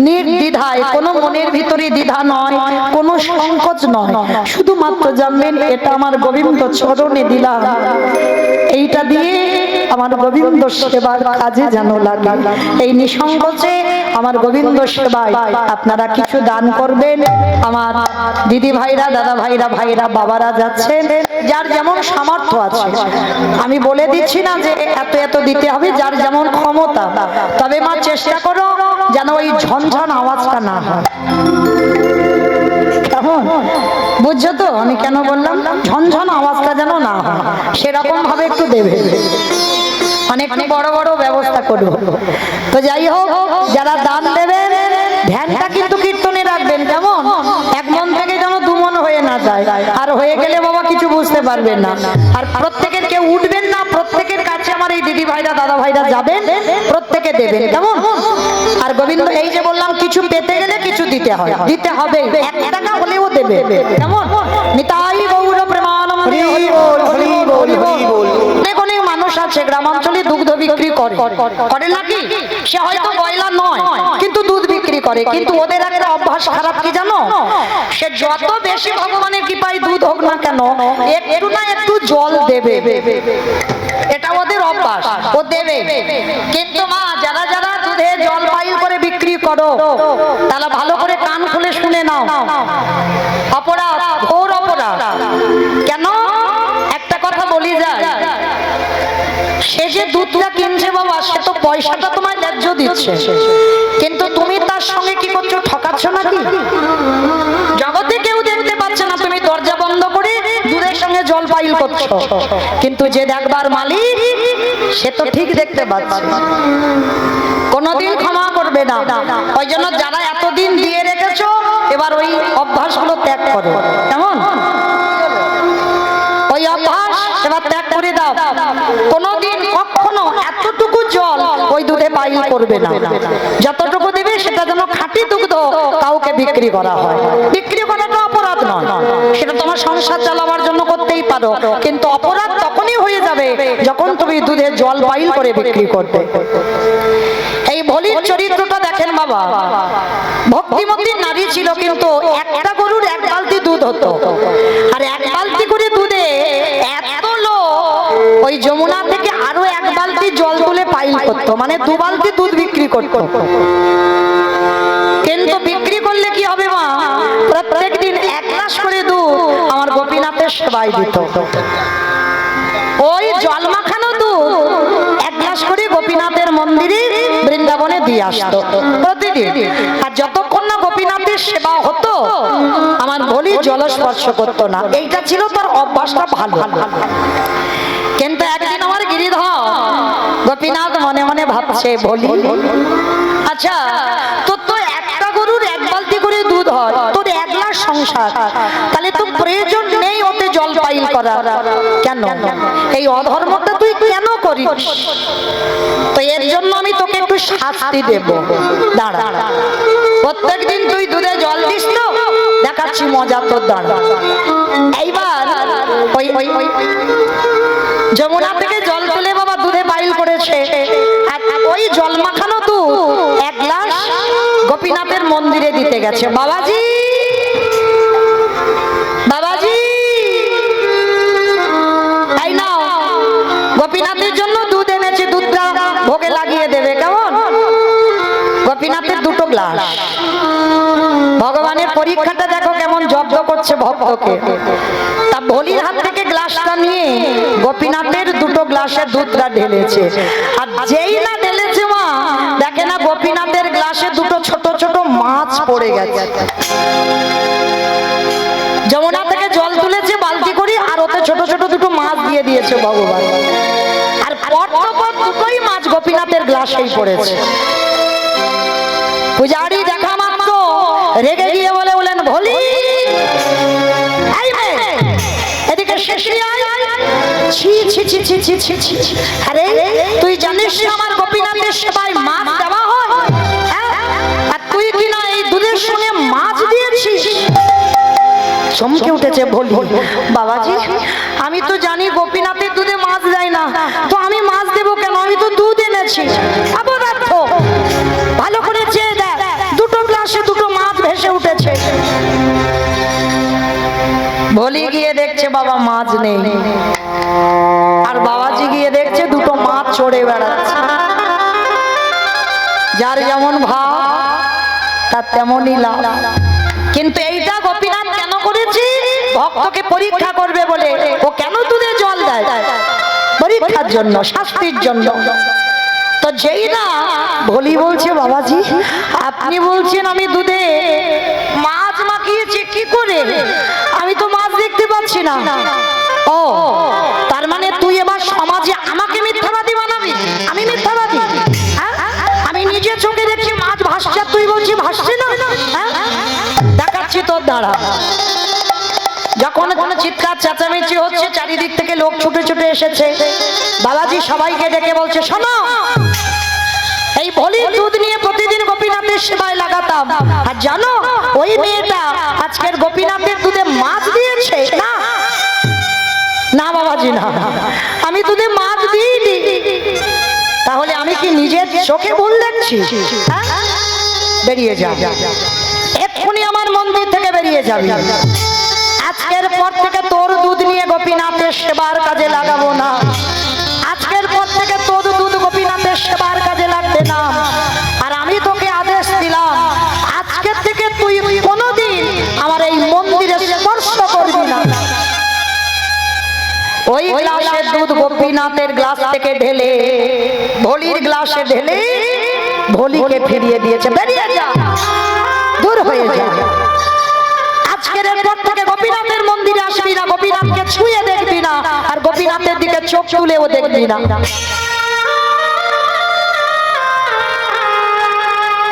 নির্দ্বিধায়, কোনো মনের ভিতরে দ্বিধা নয়, কোনো সংকোচ নয়, শুধুমাত্র জানবেন এটা আমার গোবিন্দ চরণে দিলাম, এইটা দিয়ে আমার গোবিন্দ সেবার কাজে যেন লাগে। এই নিঃসংকোচে আমার গোবিন্দ সেবায় আপনারা কিছু দান করবেন। আমার দিদি ভাইরা, দাদা ভাইরা, ভাইরা, বাবারা যাচ্ছেন, যার যেমন সামর্থ্য আছে। আমি বলে দিচ্ছি না যে এত এত দিতে হবে, যার যেমন ক্ষমতা। তবে মা চেষ্টা করো যেন ওই ঝনঝন আওয়াজটা না হয়, কেমন বুঝছো তো আমি কেন বললাম? ঝনঝন আওয়াজটা যেন না হয়, সেরকম ভাবে একটু দেবে, অনেক বড় বড় ব্যবস্থা করবো। তো যাই হোক, যারা দান দেবেন ধ্যানটা কিন্তু কীর্তনে রাখবেন, কেমন এক মন থেকে যেন দু মন হয়ে না যায়, আর হয়ে গেলে বাবা কিছু বুঝতে পারবেন না। আর প্রত্যেকের কেউ উঠবেন না, প্রত্যেকের কাছে আমার এই দিদি ভাইরা, দাদা ভাইরা যাবেন, প্রত্যেকে দেবেন, কেমন? আর গোবিন্দ এই যে বললাম, কিছু পেতে গেলে কিছু দিতে হয়, দিতে হবে, 1 টাকা হলেও দেবে, কেমন? নিতাই গৌর প্রেমানন্দে হরি বল, হরি বল, হরি বল। অনেক মানুষ আছে গ্রামাঞ্চলে দুগ্ধ বিক্রি করে, করে নাকি? সে হয়তো গয়লা নয় কিন্তু দুধ বিক্রি করে, কিন্তু ওদের একটা অভ্যাস খারাপ কি জানো? সে যত বেশি ভগবানের কৃপায় দুধ হোক না কেন, একটু না একটু জল দেবে, এটা ওদের অভ্যাস, ও দেবে। কিন্তু মা যারা যারা দুধে জল পাইল করে বিক্রি করো, তারা ভালো করে কান খুলে শুনে নাও, অপরাধ, ঘোর অপরাধ। কেন? একটা কথা বলি যায়, সে যে দুধটা কিনছে বাবা, সে তো পয়সাটা তোমায় ন্যায্য দিচ্ছে, কিন্তু তুমি তার সঙ্গে কি করছো? ঠকাচ্ছ নাকি? জগতে কেউ দেখতে পাচ্ছে না তুমি দরজা বন্ধ করে দুধের সঙ্গে জল পাইল করছো, কিন্তু যে দেখবার মালিক সে তো ঠিক দেখতে পাচ্ছে, কোনোদিন ক্ষমা করবে না। ওই জন্য যারা এতদিন দিয়ে রেখেছো, এবার ওই অভ্যাসগুলো ত্যাগ করো, কেমন? ওই অভ্যাস এবার ত্যাগ করে দাও। কোনোদিন কখনো এতটুকু জল ওই দুধে পাইল করবে না, যতটুকু দেবে সেটা যেন খাঁটি দুগ্ধ, কাউকে বিক্রি করা হয়। বিক্রি করাটা অপরাধ নয়, সেটা তোমার সংসার চালাবার জন্য করতেই পারো, কিন্তু অপরাধ তখনই হয়ে যাবে যখন তুমি দুধে জল পাইল করে বিক্রি করবে। এই ভলির চরিত্রটা দেখেন বাবা, ভক্তিমতী নারী ছিল, কিন্তু একটা গরুর 1 বালতি দুধ হতো, আর 1 বালতি করে দুধে এত লোক ওই যমুনা থেকে আরো 1 বালতি জল তুলে পাইল করতো, মানে 2 বালতি দুধ বিক্রি করতো। কিন্তু বিক্রি করলে কি হবে মা? প্রত্যেক দিন 1 গ্লাস করে দুধ আমার গোপীনাথের সেবায় দিত। ওই জল মাখানো দুধ 1 গ্লাস করে গোপীনাথের মন্দিরে বৃন্দাবনে দিয়ে আসতো প্রতিদিন। আর যতক্ষণ না গোপীনাথের সেবা হতো, আমার বলি জলস্পর্শ করতো না। এইটা ছিল তার অভ্যাসটা ভালো। কিন্তু একদিন আমার গিরিধর গোপীনাথ মনে মনে ভাবছে, বলি আচ্ছা তোর তো একটা গরুর 1 বালতি করে দুধ হয়, তোর এক গ্লাস সংসার, তাহলে তো প্রয়োজন নেই ওতে জল পাইল করা। কেন এই অধর্মটা তুই কেন করিস? তো এর জন্য আমি তোকে একটু শাস্তি দেব। দাঁড়া, প্রত্যেকদিন তুই দুধে জল দিস তো, দেখাচ্ছি মজা তোর। দাঁড়া, এইবার ওই যমুনা থেকে জল তুলে বাবা দুধে বাইল করেছে, ওই জল মাখানো দুধ এক গ্লাস গোপীনাথের মন্দিরে দিতে গেছে। বাবাজি, বাবাজি, তাই না, গোপীনাথের জন্য দুধ এনেছে, দুধটা ভোগে লাগিয়ে দেবে। কেমন? গোপীনাথের দুটো গ্লাস। ভগবানের পরীক্ষাটা দেখো কেমন জব্দ করছে ভক্তকে। তা ভোলির হাত থেকে গ্লাসটা নিয়ে গোপীনাথের দুটো গ্লাসে দুধটা ঢেলেছে, আর যেই না ঢেলেছে মা দেখে না গোপীনাথের গ্লাসে দুটো ছোট ছোট মাছ পড়ে গেছে। যমুনা থেকে জল তুলেছে বালতি করে, আর ওতে ছোট ছোট দুটো মাছ দিয়ে দিয়েছে ভগবান, আর পর দুটোই মাছ গোপীনাথের গ্লাসেই পড়েছে। পূজারি দেখা মাত্র রেগে গিয়ে বলেন, ভোলি এদিকে আরে তুই জানিস আমার গোপীনাথের সেবায় মাছ দেওয়া হয়, আর তুই কিনা এই দুধের সঙ্গে মাছ দিয়েছিস। চমকে উঠেছে ভোলি, বাবাজি আমি তো জানি গোপীনাথের দুধে মাছ দেয় না, তো আমি মাছ দেবো কেন? আমি তো দুধ এনেছি। অপদার্থ, ভালো করে চেয়ে দেখ, দুটো গ্লাসে দুটো মাছ ভেসে উঠেছে। ভোলি গিয়ে দেখছে বাবা মাছ নেই, আর বাবাজি গিয়ে দেখছে দুটো মাছ চড়ে বেড়াচ্ছে। যার যেমন ভাব তার তেমনই লাভ। কিন্তু এইটা গোপীনাথ কেন করেছি? ভক্তকে পরীক্ষা করবে বলে। ও কেন দুধে জল দেয়? পরীক্ষার জন্য, শাস্তির জন্য। তো যেই না ভোলি বলছে, বাবাজি আপনি বলছেন আমি দুধে মাছ মাখিয়েছি, কি করে? আমি তো মাছ দেখতে পাচ্ছি না। ও তার মানে তুই এবার সমাজে আমাকে মিথ্যাবাদী বানাবি? আমি মিথ্যাবাদী? আমি নিজে চোখে দেখছি মাছ ভাসছে, তুই বলছি ভাসছে না। দেখাচ্ছি তোর। দাঁড়া, যখন কোনো চিৎকার চেঁচামেচি হচ্ছে, চারিদিক থেকে লোক ছুটে ছুটে এসেছে, বাবাজি সবাইকে ডেকে বলছে, শোনো, এই ভোলির দুধ নিয়ে প্রতিদিন গোপীনাথের সেবায় লাগাতাম, আর জানো ওই মেয়েটা আজকের গোপীনাথের দুধে মাছ দিয়েছে। না না বাবাজি, না, আমি দুধে মাছ দিইনি। তাহলে আমি কি নিজের চোখে ভুল দেখছি? বেরিয়ে যা, এক্ষুনি আমার মন্দির থেকে বেরিয়ে যাবি। আজকের পর থেকে তোর দুধ নিয়ে গোপীনাথের সেবার কাজে লাগাবো না। আজকের পর থেকে তোর দুধ গোপীনাথের সেবার কাজে লাগবে না। আর আমি তোকে আদেশ দিলাম, আজকের থেকে তুই কোনোদিন আমার এই মন্দিরে স্পর্শ করবি না। ওই গ্লাসের দুধ গোপীনাথের গ্লাস থেকে ঢেলে ভোলির গ্লাসে ঢেলে ভোলিকে ফিরিয়ে দিয়েছে। বেরিয়ে যা, দূর হয়ে যা। আজকের পর থেকে গোপীনাথের মন্দিরে আসবি না, গোপীনাথকে ছুঁয়ে দেখবি না, আর গোপীনাথের দিকে চোখ তুলেও দেখবি না।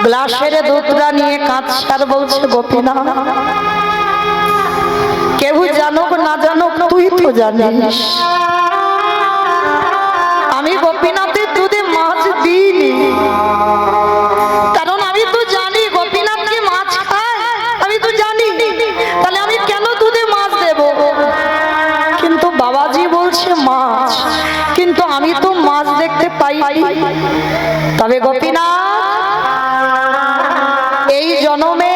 গ্লাসের দুধটা নিয়ে কাঁদছে আর বলছে, গোপীনাথ কেউ জানুক না জানুক তুই তো জানিস আমি গোপীনাথের দুধে মাছ দিইনি, কারণ আমি তো জানি গোপীনাথ কি মাছ খায়, আমি তো জানি, তাহলে আমি কেন দুধে মাছ দেব? কিন্তু বাবাজি বলছে মাছ, কিন্তু আমি তো মাছ দেখতে পাই। তবে গোপীনাথ এই জন্মে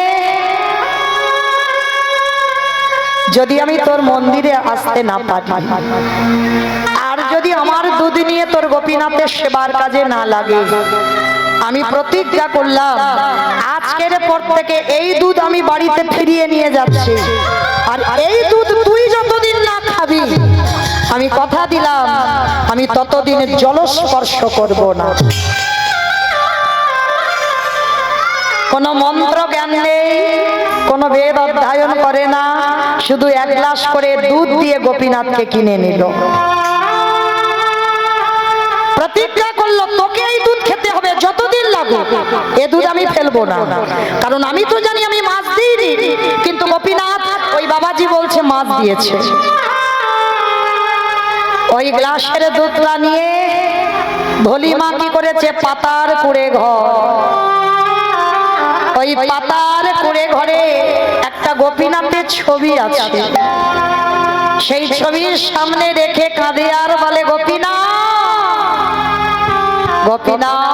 যদি আমি তোর মন্দিরে আসতে না পারি, আর যদি আমার দুধ নিয়ে তোর গোপীনাথের সেবার কাজে না লাগে, আমি প্রতিজ্ঞা করলাম আজকের পর থেকে এই দুধ আমি বাড়িতে ফিরিয়ে নিয়ে যাচ্ছি। আর এই দুধ তুই যতদিন না খাবি, আমি কথা দিলাম আমি ততদিন জলস্পর্শ করব না। কোনো মন্ত্র জ্ঞান নেই, কোনো বেদ অধ্যয়ন করে না, শুধু এক গ্লাস করে দুধ দিয়ে গোপীনাথকে কিনে নিল। প্রতিজ্ঞা বলল তোকে এই দুধ খেতে হবে যতদিন লাগুক, এ দুধ আমি ফেলবো না, কারণ আমি তো জানি আমি মাছ দিইনি। কিন্তু গোপীনাথ ওই বাবাজি বলছে মাছ দিয়েছে। ওই গ্লাসের দুধটা নিয়ে ভলিমা কি করেছে, পাতার কুড়ে ঘর, ওই পাতার কুড়ে ঘরে একটা গোপীনাথের ছবি আছে। সেই ছবির সামনে রেখে কাঁদে আর বলে গোপীনাথ, গোপীনাথ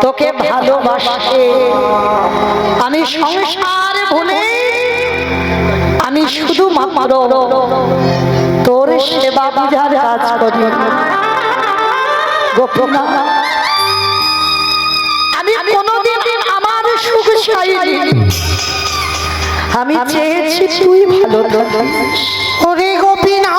তোকে ভালোবাসে আমি সংসার ভুলে আমি শুধুমাত্র তোর সেবা পূজার কাজ করি। গোপীনাথ আমি কোনোদিন আমার সুখ চাইনি, আমি চেয়েছি তুই ভালো থাকিস। ওরে গোপীনাথ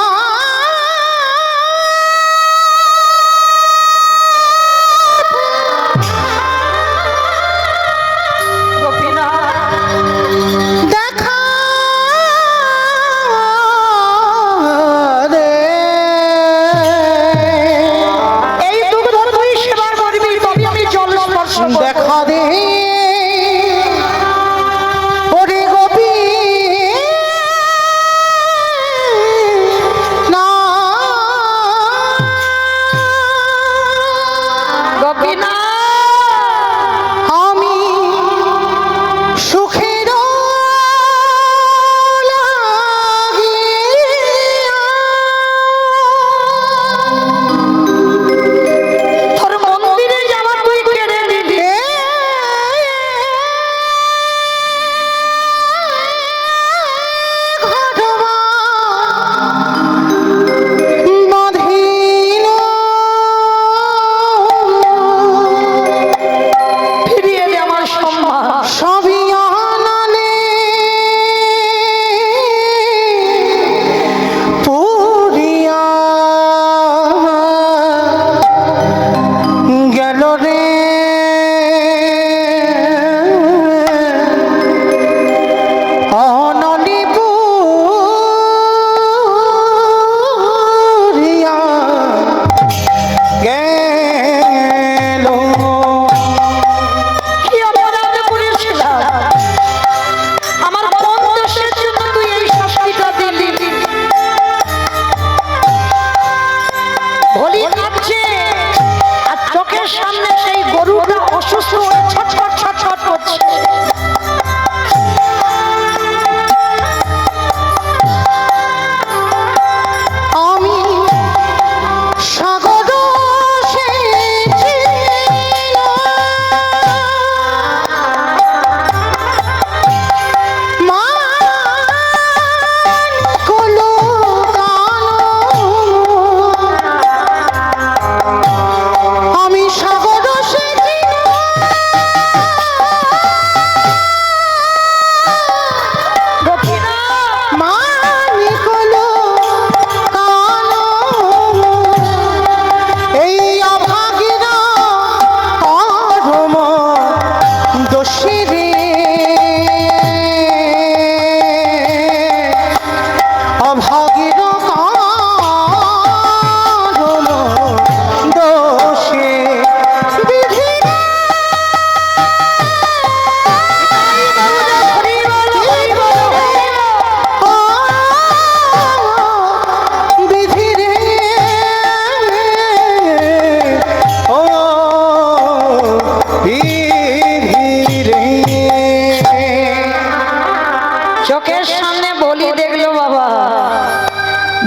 চোখের সামনে বলি দেখলো বাবা,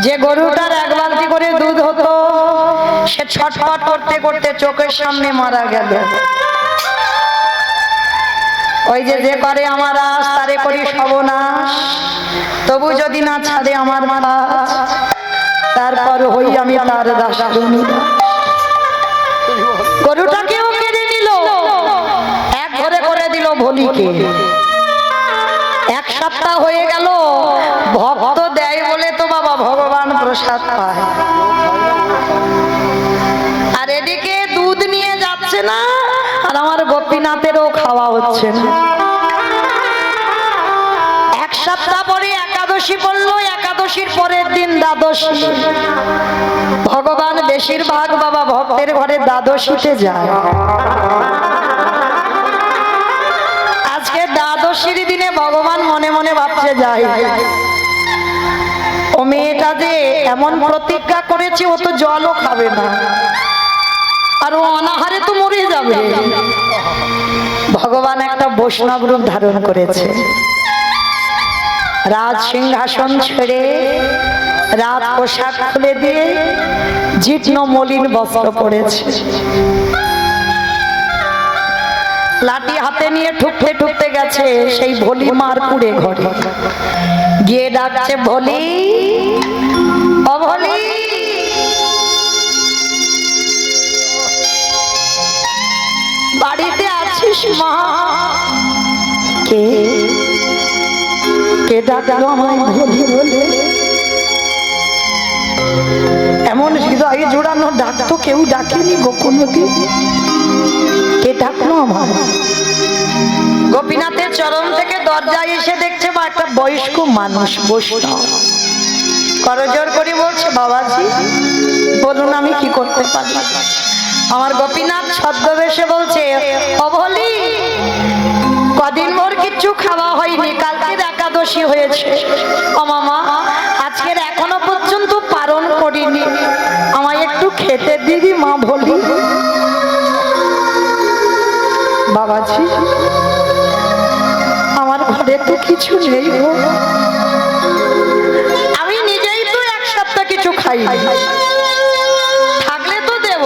যে গরুটার এক বালতি করে দুধ হতো সে ছটফট করতে করতে চোখের সামনে মারা গেল। ওই যে যে করে আমার আশ তারে করি সর্বনাশ, তবু যদি না ছাড়ে আমার কাজ, তারপর হই আমি তার দাস। গরুটাকেও কেড়ে নিল, এক ঘরে করে দিল ভলিকে। এক সপ্তাহ হয়ে গেল, ভক্ত দেয় বলে তো বাবা ভগবান প্রসাদ পায়। আর এদিকে দুধ নিয়ে যাচ্ছে না, আর আমার গোপীনাথেরও খাওয়া হচ্ছে না। এক সপ্তাহ পরে একাদশী পড়লো, একাদশীর পরের দিন দ্বাদশী। ভগবান বেশিরভাগ বাবা ভক্তের ঘরে দ্বাদশীতে যায়। আজকে দ্বাদশীর দিনে ভগবান মনে মনে ভাবছে যায়, ও মেয়েটা যে এমন প্রতিজ্ঞা করেছে, ও তো জলও খাবে না, আর ও অনাহারে তো মরে যাবে। ভগবান একটা বৈষ্ণব রূপ ধারণ করেছে। রাজ সিংহাসন ছেড়ে রাত পোশাক খুলে দিয়ে জীর্ণ মলিন বস্ত্র পরেছে, লাঠি হাতে নিয়ে ঠুকতে ঠুকতে গেছে সেই ভোলি মার কুড়ে ঘরে, গিয়ে ডাকছে, ভোলি, ও ভোলি, বাড়িতে আছিস মা? কে কে ডাকলো আমায় ভোলি বলে? এমন হৃদয় জোড়ানো ডাক তো কেউ ডাকেনি গো কোনোদিন। কে ডাকলো আমার? গোপীনাথের চরণ থেকে দরজায় এসে দেখছে বা একটা বয়স্ক মানুষ বৈষ্ণব করজোর করে বলছে, বাবাজি বলুন আমি কি করতে পারি? আমার গোপীনাথ ছদ্মবেশে বলছে, ও ভোলি, কদিন মোর কিচ্ছু খাওয়া হয়নি, কালকের একাদশী হয়েছে, ও মামা আজকের এখনো পর্যন্ত পালন করিনি, আমায় একটু খেতে দিবি মা ভোলি? বাবাজি আমার ঘরে তো কিছু নেই গো, আমি নিজেই তো এক সপ্তাহ কিছু খাই, থাকলে তো দেব।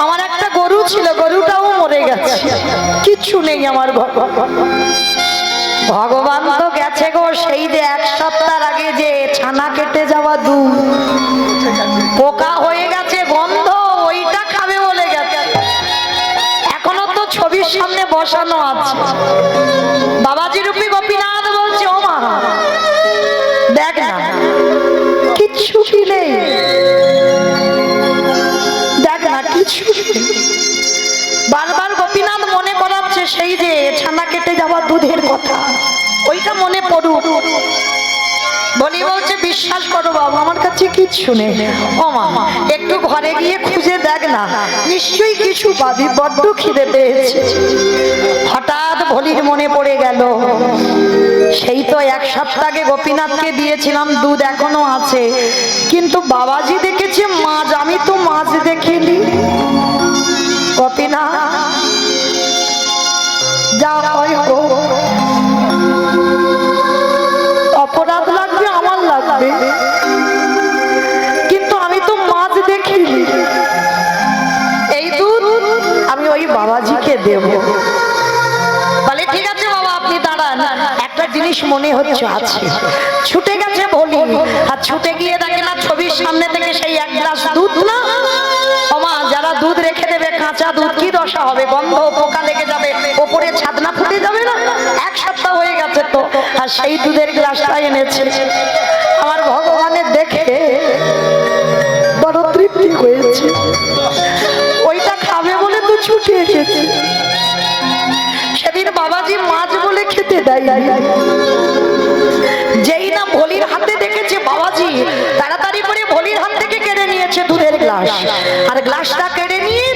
আমার একটা গরু ছিল, গরুটাও মরে গেছে, কিচ্ছু নেই আমার ঘর। ভগবান তো গেছে গো, সেই যে এক সপ্তাহ আগে যে ছানা কেটে যাওয়া দুধ পোকা হয়ে গেছে, গন্ধ, ওইটা খাবে বলে গেছে। এখনো তো ছবির সামনে বসানো আছে। বাবাজি রূপী গোপীনাথ বলছে, ও মা দেখ না, কিচ্ছু কি নেই, দেখ না কিচ্ছু। বারবার গোপীনাথ মনে করাচ্ছে সেই যে ছানা কেটে যাওয়া দুধের কথা, ওইটা মনে পড়ুক। বলি বলছে, বিশ্বাস করো বাবা আমার কাছে কিচ্ছু নেই। ও মা একটু ঘরে গিয়ে খুঁজে দেখ না, নিশ্চয়ই কিছু পাবি, বড্ড খিদে পেয়েছে। হঠাৎ ভলির মনে পড়ে গেল, সেই তো এক সপ্তাহ আগে গোপীনাথকে দিয়েছিলাম দুধ, এখনো আছে, কিন্তু বাবাজি দেখেছে মাছ, আমি তো মাছ দেখিনি। গোপীনাথ যা হয় হোক, অপরাধ লাগবে আমার লাগবে, কিন্তু আমি তো মাছ দেখিনি, এই দুধ আমি ওই বাবাজিকে দেব। বলে ঠিক আছে বাবা আপনি দাঁড়ান, একটা জিনিস মনে হচ্ছে আছে। ছুটে গেছে বলি, আর ছুটে গিয়ে দেখে না ছবির সামনে থেকে সেই এক গ্লাস দুধ না, ওমা যারা দুধ রেখে দেবে কাঁচা দুধ কি দশা হবে, গন্ধ, পোকা লেগে যাবে, ওপরে ছাদনা ফুটে যাবে না, এক সপ্তাহ হয়ে গেছে তো। আর সেই দুধের গ্লাসটা এনেছে, আমার ভগবানের দেখে বড় তৃপ্তি হয়েছে, ওইটা খাবে বলে তো ছুটে এসেছে। সেদিন বাবাজি মাছ বলে খেতে দেয়, যেই না ভলির হাতে দেখেছে বাবাজি তাড়াতাড়ি করে ভলির হাত থেকে কেড়ে নিয়েছে দুধের গ্লাস, আর গ্লাসটা কেড়ে নিয়ে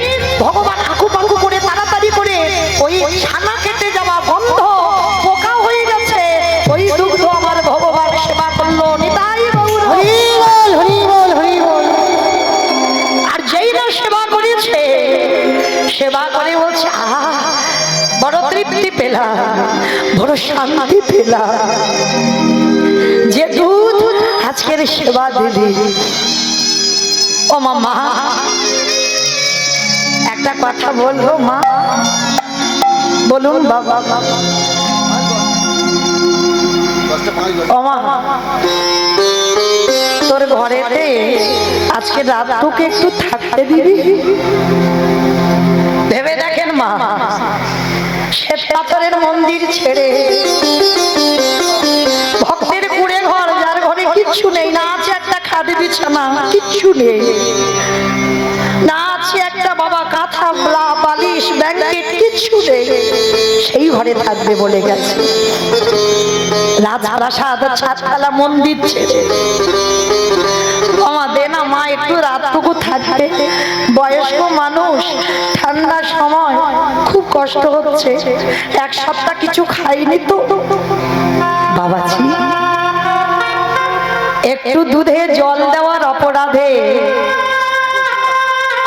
ভগবান আঁকুপাকু করে তাড়াতাড়ি করে ওই ছানা কেটে যাওয়া গন্ধ পোকা হয়ে গেছে ওই দুগ্ধ আমার ভগবান সেবা করলো। নিতাই গৌর হরি বল, হরি বল, হরি বল। আর যেই না সেবা করেছে, সেবা করে বলছে আহা বড় তৃপ্তি পেলাম, বড় শান্তি পেলাম, যে দুধ আজকের সেবা দিলি। ও মা একটা কথা বলবো মা? বলুন বাবা। ও মা তোর ঘরেতে আজকে রাতটুকু একটু থাকতে দিবি? ভেবে দেখেন মা, শ্বেত পাথরের মন্দির ছেড়ে ভক্তের কুড়ে ঘর, যার ঘরে কিচ্ছু নেই, না আছে একটা খাদি বিছানা, কিচ্ছু নেই, না আছে একটা বাবা কাঁথা বালিশ ব্যাংকেট, কিচ্ছু নেই, সেই ঘরে থাকবে বলে গেছে। রাজপ্রাসাদ ছাদখালা মন্দির ছেড়ে ক্ষমা দে না মা, একটু রাতটুকু থাকবে, বয়স্ক মানুষ, ঠান্ডার সময় খুব কষ্ট হচ্ছে, এক সপ্তাহ কিছু খাইনি তো। বাবাজি একটু দুধে জল দেওয়ার অপরাধে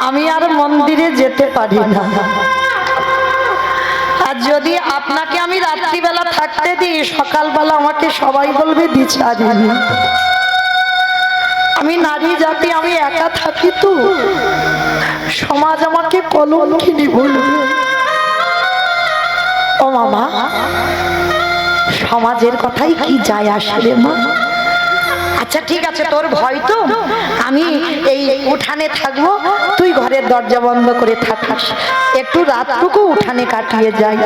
আমি আর মন্দিরে যেতে পারি না। আর যদি আপনাকে আমি রাত্রিবেলা থাকতে দিই, সকালবেলা আমাকে সবাই বলবে দ্বিচারিণী। আমি নারী জাতি, আমি একা থাকি তো, সমাজ আমাকে কলঙ্কিনী বলবে। ও মামা, সমাজের কথাই কি যায় আসে রে মা। আচ্ছা ঠিক আছে, তোর ভয় তো, আমি এই উঠানে থাকবো, তুই ঘরের দরজা বন্ধ করে থাকিস, একটু রাতটুকু উঠানে কাটিয়ে যাই।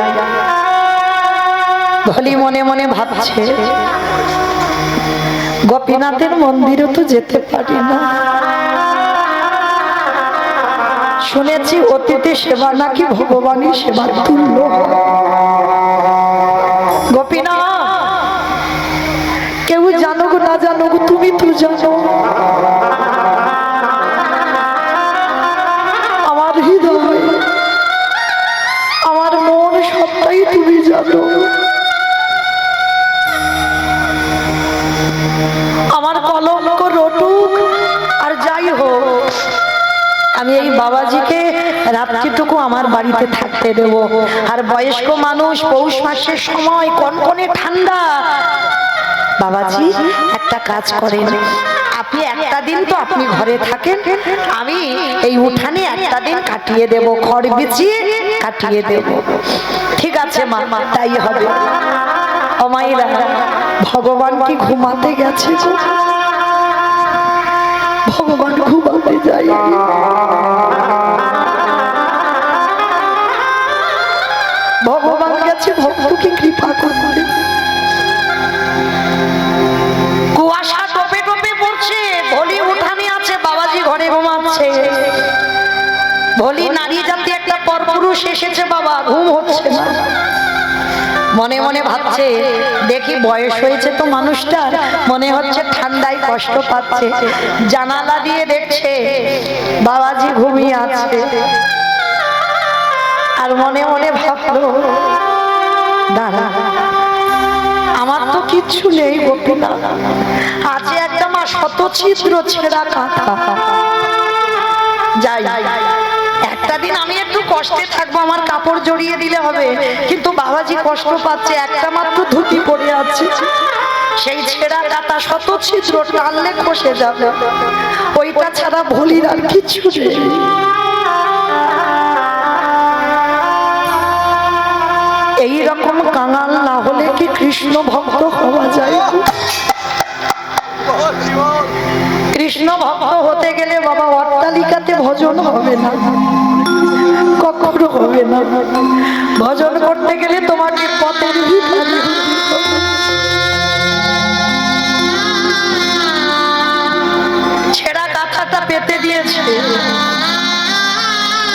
ভলি মনে মনে ভাবছে গোপীনাথের মন্দিরে তো যেতে পারি না, শুনেছি অতীতে সেবা নাকি ভগবানই সেবার তুল্য। গোপীনাথ, কেউ জানুক না জানুক তুমি তো জানো, আমার হৃদয়, আমার মন সবটাই তুমি জানো। আমার কলঙ্ক রটুক আর যাই হোক, আমি এই বাবাজিকে রাত্রিটুকু আমার বাড়িতে থাকতে দেব। আর বয়স্ক মানুষ, পৌষ মাসের সময় কনকনে ঠান্ডা। বাবাজি একটা কাজ করেন, আপনি একটা দিন তো আপনি ঘরে থাকেন, আমি এই উঠানে একটা দিন কাটিয়ে দেব, খড় বিছিয়ে কাটিয়ে দেব। ঠিক আছে মা, তাই হবে। ও মাইরা, ভগবান কি ঘুমাতে গেছে? ভগবান ঘুমাতে যায়। ভগবান গেছে ভক্তকে কৃপা করতে। কুয়াশা টোপে টোপে পড়ছে, ভলি উঠানে আছে, বাবাজি ঘরে ঘুমাচ্ছে। ভলি নারী জাতি একটা পরপুরুষ এসেছে, বাবা ঘুম হচ্ছে না। মনে মনে ভাবছে দেখি বয়স হয়েছে তো মানুষটার, মনে হচ্ছে ঠান্ডায় কষ্ট পাচ্ছে। জানালা দিয়ে দেখছে বাবাজি ঘুমিয়ে আছে, আর মনে মনে ভাবলো দাঁড়া, আমার তো কিচ্ছু নেই গোপীনাথ, আছে একটা মা শত ছিদ্র ছেঁড়া কাঁথা। যাই একটা দিন আমি একটু কষ্টে থাকবো, আমার কাপড় জড়িয়ে দিলে হবে, কিন্তু বাবাজি কষ্ট পাচ্ছে, একটা মাত্র ধুতি পরে আছে, সেই ছেঁড়া কাঁথা শত ছিদ্র টানলে খসে যাবে, ওইটা ছাড়া ভুলির আর কিছু নেই। এইরকম কাঙাল না হলে কি কৃষ্ণ ভক্ত হওয়া যায়? কৃষ্ণ ভক্ত হতে গেলে বাবা অট্টালিকাতে ভজন হবে না, কখনো হবে না। ভজন করতে গেলে তোমাকে পথের ভিখারি। ছেঁড়া কাঁথাটা পেতে দিয়েছে,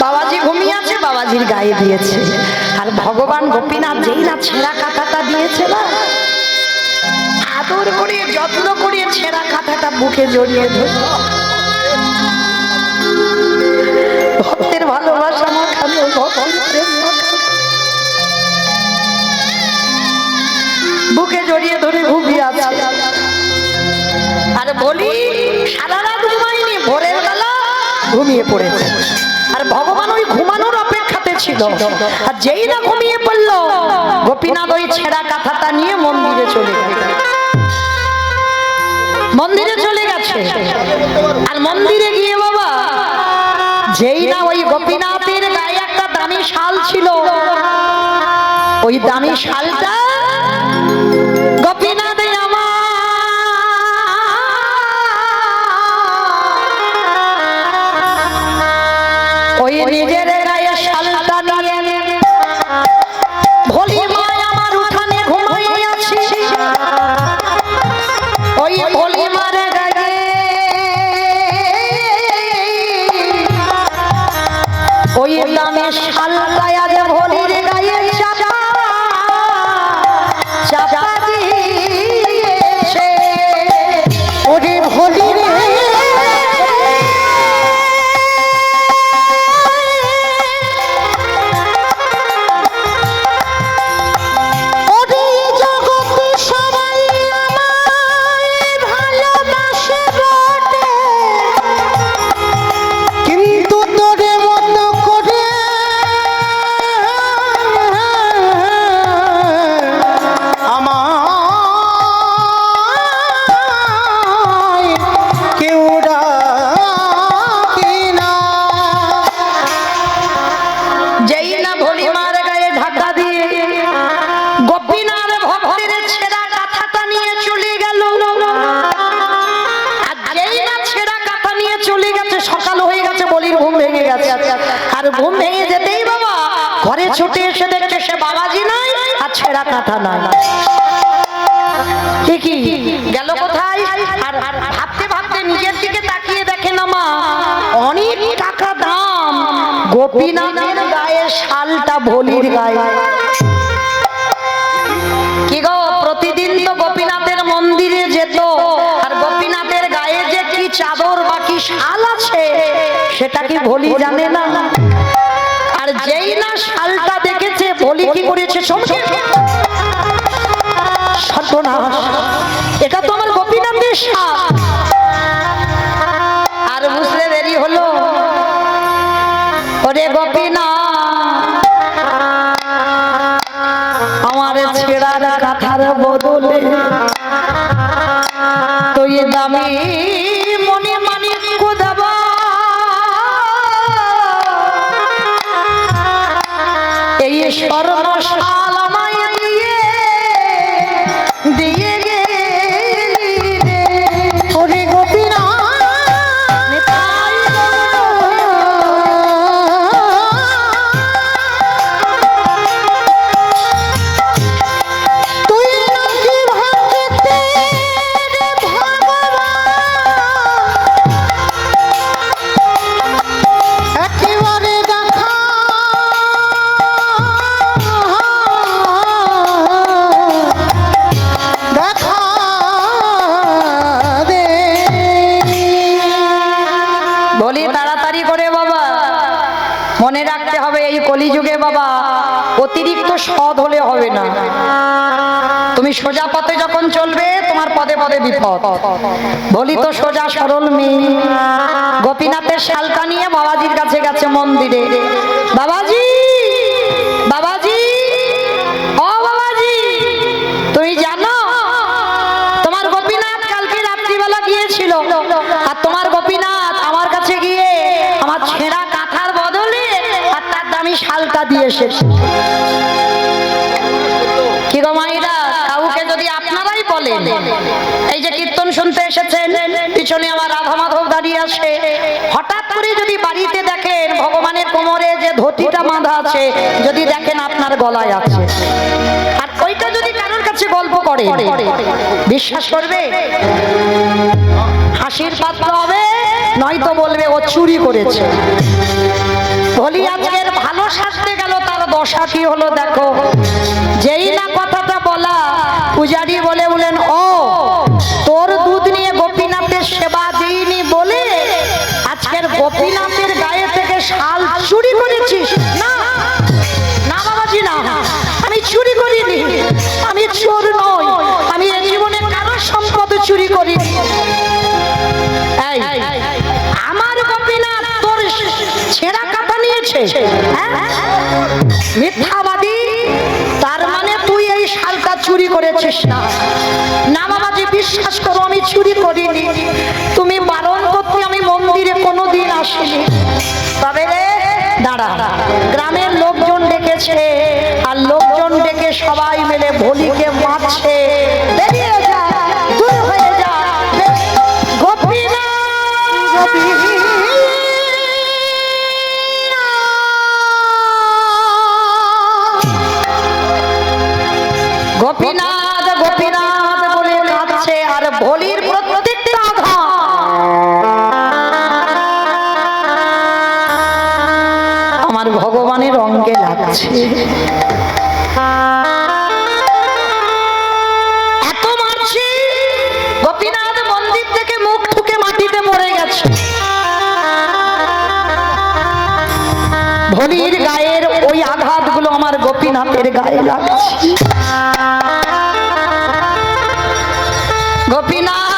বাবাজি ঘুমিয়ে আছে, বাবাজির গায়ে দিয়েছে। আর ভগবান গোপীনাথ যেই না ছেঁড়া কাঁথাটা দিয়েছে না, আদর করে যত্ন করে ছেঁড়া কাঁথাটা বুকে জড়িয়ে ধরে ভক্তের ভালোবাসা মাখানো, বুকে জড়িয়ে ধরে ঘুমিয়ে আছে। আর বলি সারা রাত ঘুমায়নি, ভোরের বেলা ঘুমিয়ে পড়েছে। আর ভগবান ওই ঘুমানোর অপেক্ষাতে ছিল, আর যেই না ঘুমিয়ে পড়লো, গোপীনাথ ওই ছেঁড়া কাঁথাটা নিয়ে মন্দিরে চলে গেছে। মন্দিরে চলে গেছে, আর মন্দিরে গিয়ে বাবা যেই না ওই গোপীনাথের গায়ে একটা দামি শাল ছিল, ওই দামি শালটা গোপীনাথ ওই নিজের গায়ে শালটা নিয়ে ভোলি মা আমার উঠানে ঘুমাই আছি, ওই ভোলি মার গায়ে ওই দামে শালটা আজ ভোলির গায়ে চাপা চাপা দিয়ে ঘুম ভেঙে যেতেই বাবা ঘরে ছুটে এসে দেখছে সে বাবাজি নাই আর ছেঁড়া কাঁথা নাই। কি গেল কোথায়? আর ভাবতে ভাবতে নিজের দিকে তাকিয়ে দেখে না মা অনেক টাকা দাম গোপীনাথের গায়ে শালটা ভোলির গায়ে। কি গো প্রতিদিন তো গোপীনাথের মন্দিরে যেত আর গোপীনাথের গায়ে যে কি চাদর বা কি শাল আছে সেটা কি ভোলি জানে না। আর যেই না শালটা দেখেছে ভোলি কি করেছে চমকে সর্বনাশ, এটা তো আমার গোপীনাথের শাল। আর বুঝতে দেরি হলো, ওরে গোপীনাথ আমার ছেঁড়ার কাঁথার বদলে তুই দামি মনে মানিক দেবা, এই স্বর্ণ শাল আমায় দিয়ে দিয়ে গেলি রে। ওরে গোপীনাথ তুই নাকি ভাবতে ভগবান একেবারে দেখা বলি তাড়াতাড়ি করে বাবা মনে রাখতে হবে এই কলিযুগে বাবা অতিরিক্ত সৎ হলে হবে না। তুমি সোজা পথে যখন চলবে তোমার পদে পদে বিপদ। বলি তো সোজা সরল মেয়ে গোপীনাথের শালটা নিয়ে বাবাজির কাছে গেছে মন্দিরে। বাবাজি বাবাজি ও বাবাজি তুমি জানো তোমার গোপীনাথ কালকে রাত্রিবেলা গিয়েছিল আর তোমার গোপীনাথ আমার কাছে গিয়ে আমার ছেঁড়া কাঁথার বদলে আর তার দামি শালটা দিয়ে এসেছে। কি গো মাইরা কাউকে যদি আপনারাই বলেন এই যে কীর্তন শুনতে এসেছেন পিছনে আমার রাধা মাধব দাঁড়িয়ে আছে, হঠাৎ করে যদি বাড়িতে দেখেন ভগবানের কোমরে যে ধুতিটা বাঁধা আছে যদি দেখেন আপনার গলায় আছে আর ওইটা যদি কারোর কাছে গল্প করে বিশ্বাস করবে? হাসির পাত্র হবে, নয়তো বলবে ও চুরি করেছে। বলি আজকের ভালো সাজতে গেল তার দশা কি হলো দেখো। যেই না কথাটা বলা পূজারি বলেন ও তোর দুধ নিয়ে গোপীনাথের সেবা দিইনি বলে আজকের গোপীনাথের গায়ে থেকে শাল চুরি করেছিস? না না বাবাজি না, আমি চুরি করিনি, আমি চোর নই, আমি এই জীবনে কারোর সম্পদ চুরি করিনি। আমার গোপীনাথ তোর ছেঁড়া কাঁথা নিয়েছে? মিথ্যাবাদী, তার মানে তুই এই শালটা চুরি করেছিস? না বাবাজি বিশ্বাস করো আমি চুরি করিনি, তুমি বারণ করতে আমি মন্দিরে কোনোদিন আসিনি। তবে রে দাঁড়া, গ্রামের লোকজন ডেকেছে আর লোকজন ডেকে সবাই মিলে ভোলিকে মারছে। বেরিয়ে যা, দূর হয়ে যা গোপীনাথ। গোপীনাথ গোপীনাথ বলে কাঁদছে আর ভোলির প্রত্যেকটা আঘাত আমার ভগবানের অঙ্গে লাগছে। এত মারছে গোপীনাথ মন্দির থেকে মুখ ঠুকে মাটিতে মরে গেছে। ভোলির গায়ের ওই আঘাতগুলো আমার গোপীনাথের গায়ে লাগছে। গোপীনাথ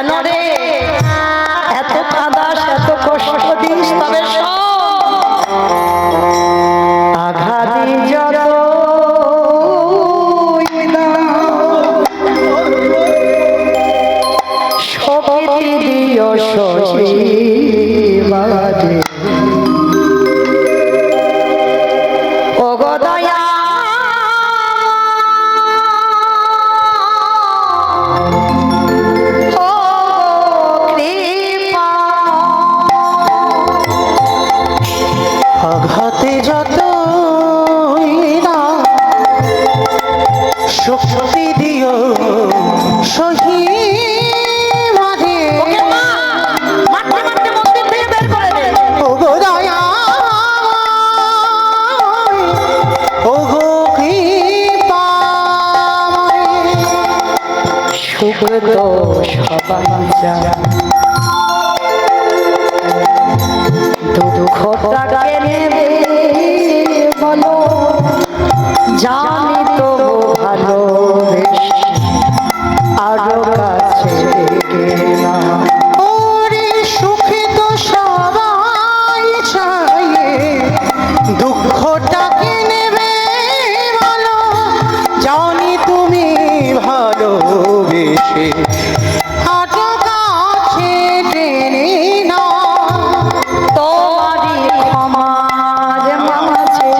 কেন রে এত কাঁদাস এত কষ্ট দিস? তবে আঘাতি যত শক্তি দিও সজীবাদে ও গো দয়া ও কৃপা আঘাতে যত শক্তি দিও সহি সুখ তো সবাই যায়, দুঃখটাকে নেবে বলো, জানি তো ভালোবেসে আরো কাছে না। ওরে সুখে তো সবাই চায়, দুঃখটাকে নেবে বলো, জানি তুমি ভালোবেসে আরো কাছে টেনে না। তোমারই ক্ষমার মাঝে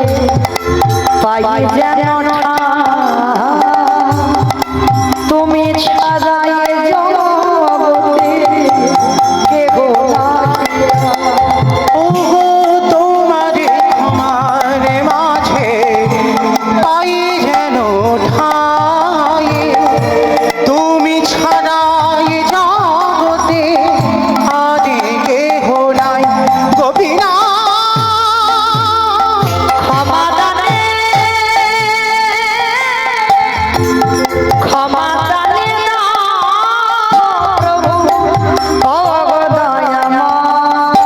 পাই যেন তুমি ছাড়াই জগতে কেহ নাই। ওগো তোমার ক্ষমার মাঝে পাই যেন ঠাই, তুমি ছাড়াই জগতে আরে কেহ নাই। গোপীনা ক্ষমা দানে ক্ষমা দানে না প্রভু ও গো দয়াময়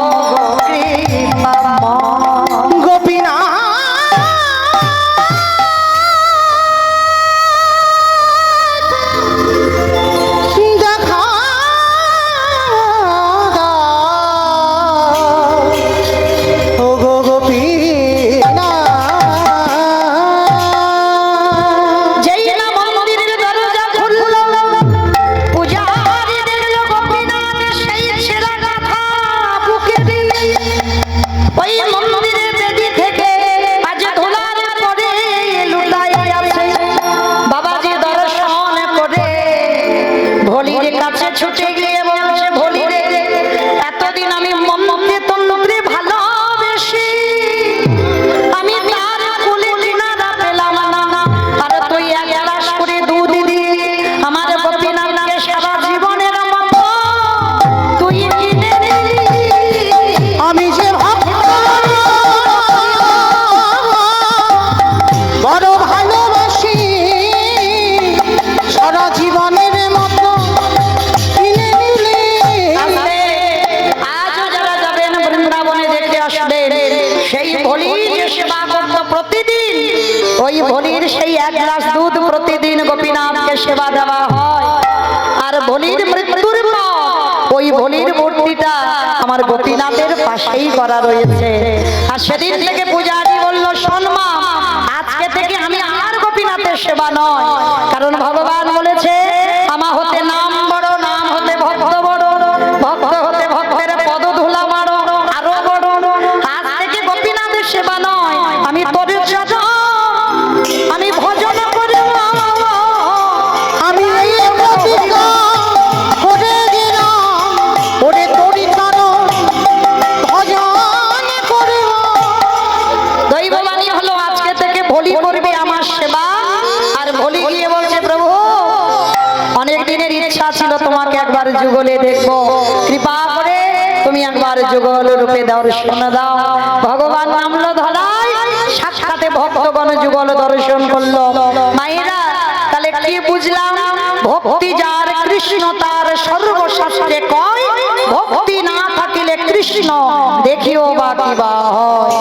ও গো কৃপাময়। গোপীনা দেখা ও গো গোপীনা। যেই না মন্দিরের দরজা খুলল, পূজারি দেখল গোপীনাথ সেই ছেঁড়া কাঁথা বুকে দিয়ে। ওই মন্দিরের বেদি থেকে আজ ধুলার পরে লুটাই আছে। বাবাজি দর্শন করে ভোলির কাছে ছুটে গিয়ে বলছে, ভোলি রে এতদিন আমি মন্দিরে তন্ত্রে ভালোবেসে আমি তার কুলে কিনারা পেলাম না, আর তুই এক গ্লাস করে দুধ দিয়ে আমার গোপীনাথকে সারা জীবনের মতো তুই কিনে দিলি। আমি যে ভক্ত বড় ভালোবাসি, সারা জীবনের মতো কিনে নিলে। আসলে আজও যারা যাবেন বৃন্দাবনে দেখে আসবেন, সেই ভোলির যে সেবা করতো প্রতিদিন, ওই ভোলির সেই এক গ্লাস দুধ প্রতিদিন গোপীনাথকে সেবা দেওয়া হয়। আর ভোলির মৃত্যুর পর ওই ভোলির মূর্তিটা আমার গোপীনাথের পাশেই করা রয়েছে। আর সেদিন থেকে পূজারি বলল, শোন মা, আজকে থেকে আমি আর গোপীনাথের সেবা নয়, কারণ ভগবান বলেছে আমা হতে নাম বড়, নাম হতে ভক্ত বড়, ভক্ত হতে ভক্তের পদধূলা মারো আরো বড়। আজ থেকে গোপীনাথের সেবা নয়, আমি তোর সাথে আমি ভজন করব। আমি এই প্রতিজ্ঞা করে গেলাম, ওরে তোরই কারণ ভজন করব। দৈববাণী হলো আজকে থেকে ভোলি করবে আমার সেবা। আর ভোলি গিয়ে বলছে, প্রভু অনেক দিনের ইচ্ছা ছিল তোমাকে একবার যুগলে দেখবো, কৃপা করে তুমি একবার যুগল রূপে দর্শন দাও। ভগবান নামলো ধলাই, সাক্ষাতে ভক্তগণ যুগল দর্শন করলো। মায়েরা তাহলে কি বুঝলাম? ভক্তি যার কৃষ্ণ তার সর্বশাস্ত্রে কয়, ভক্তি না থাকিলে কৃষ্ণ দেখিও বা কিবা হয়।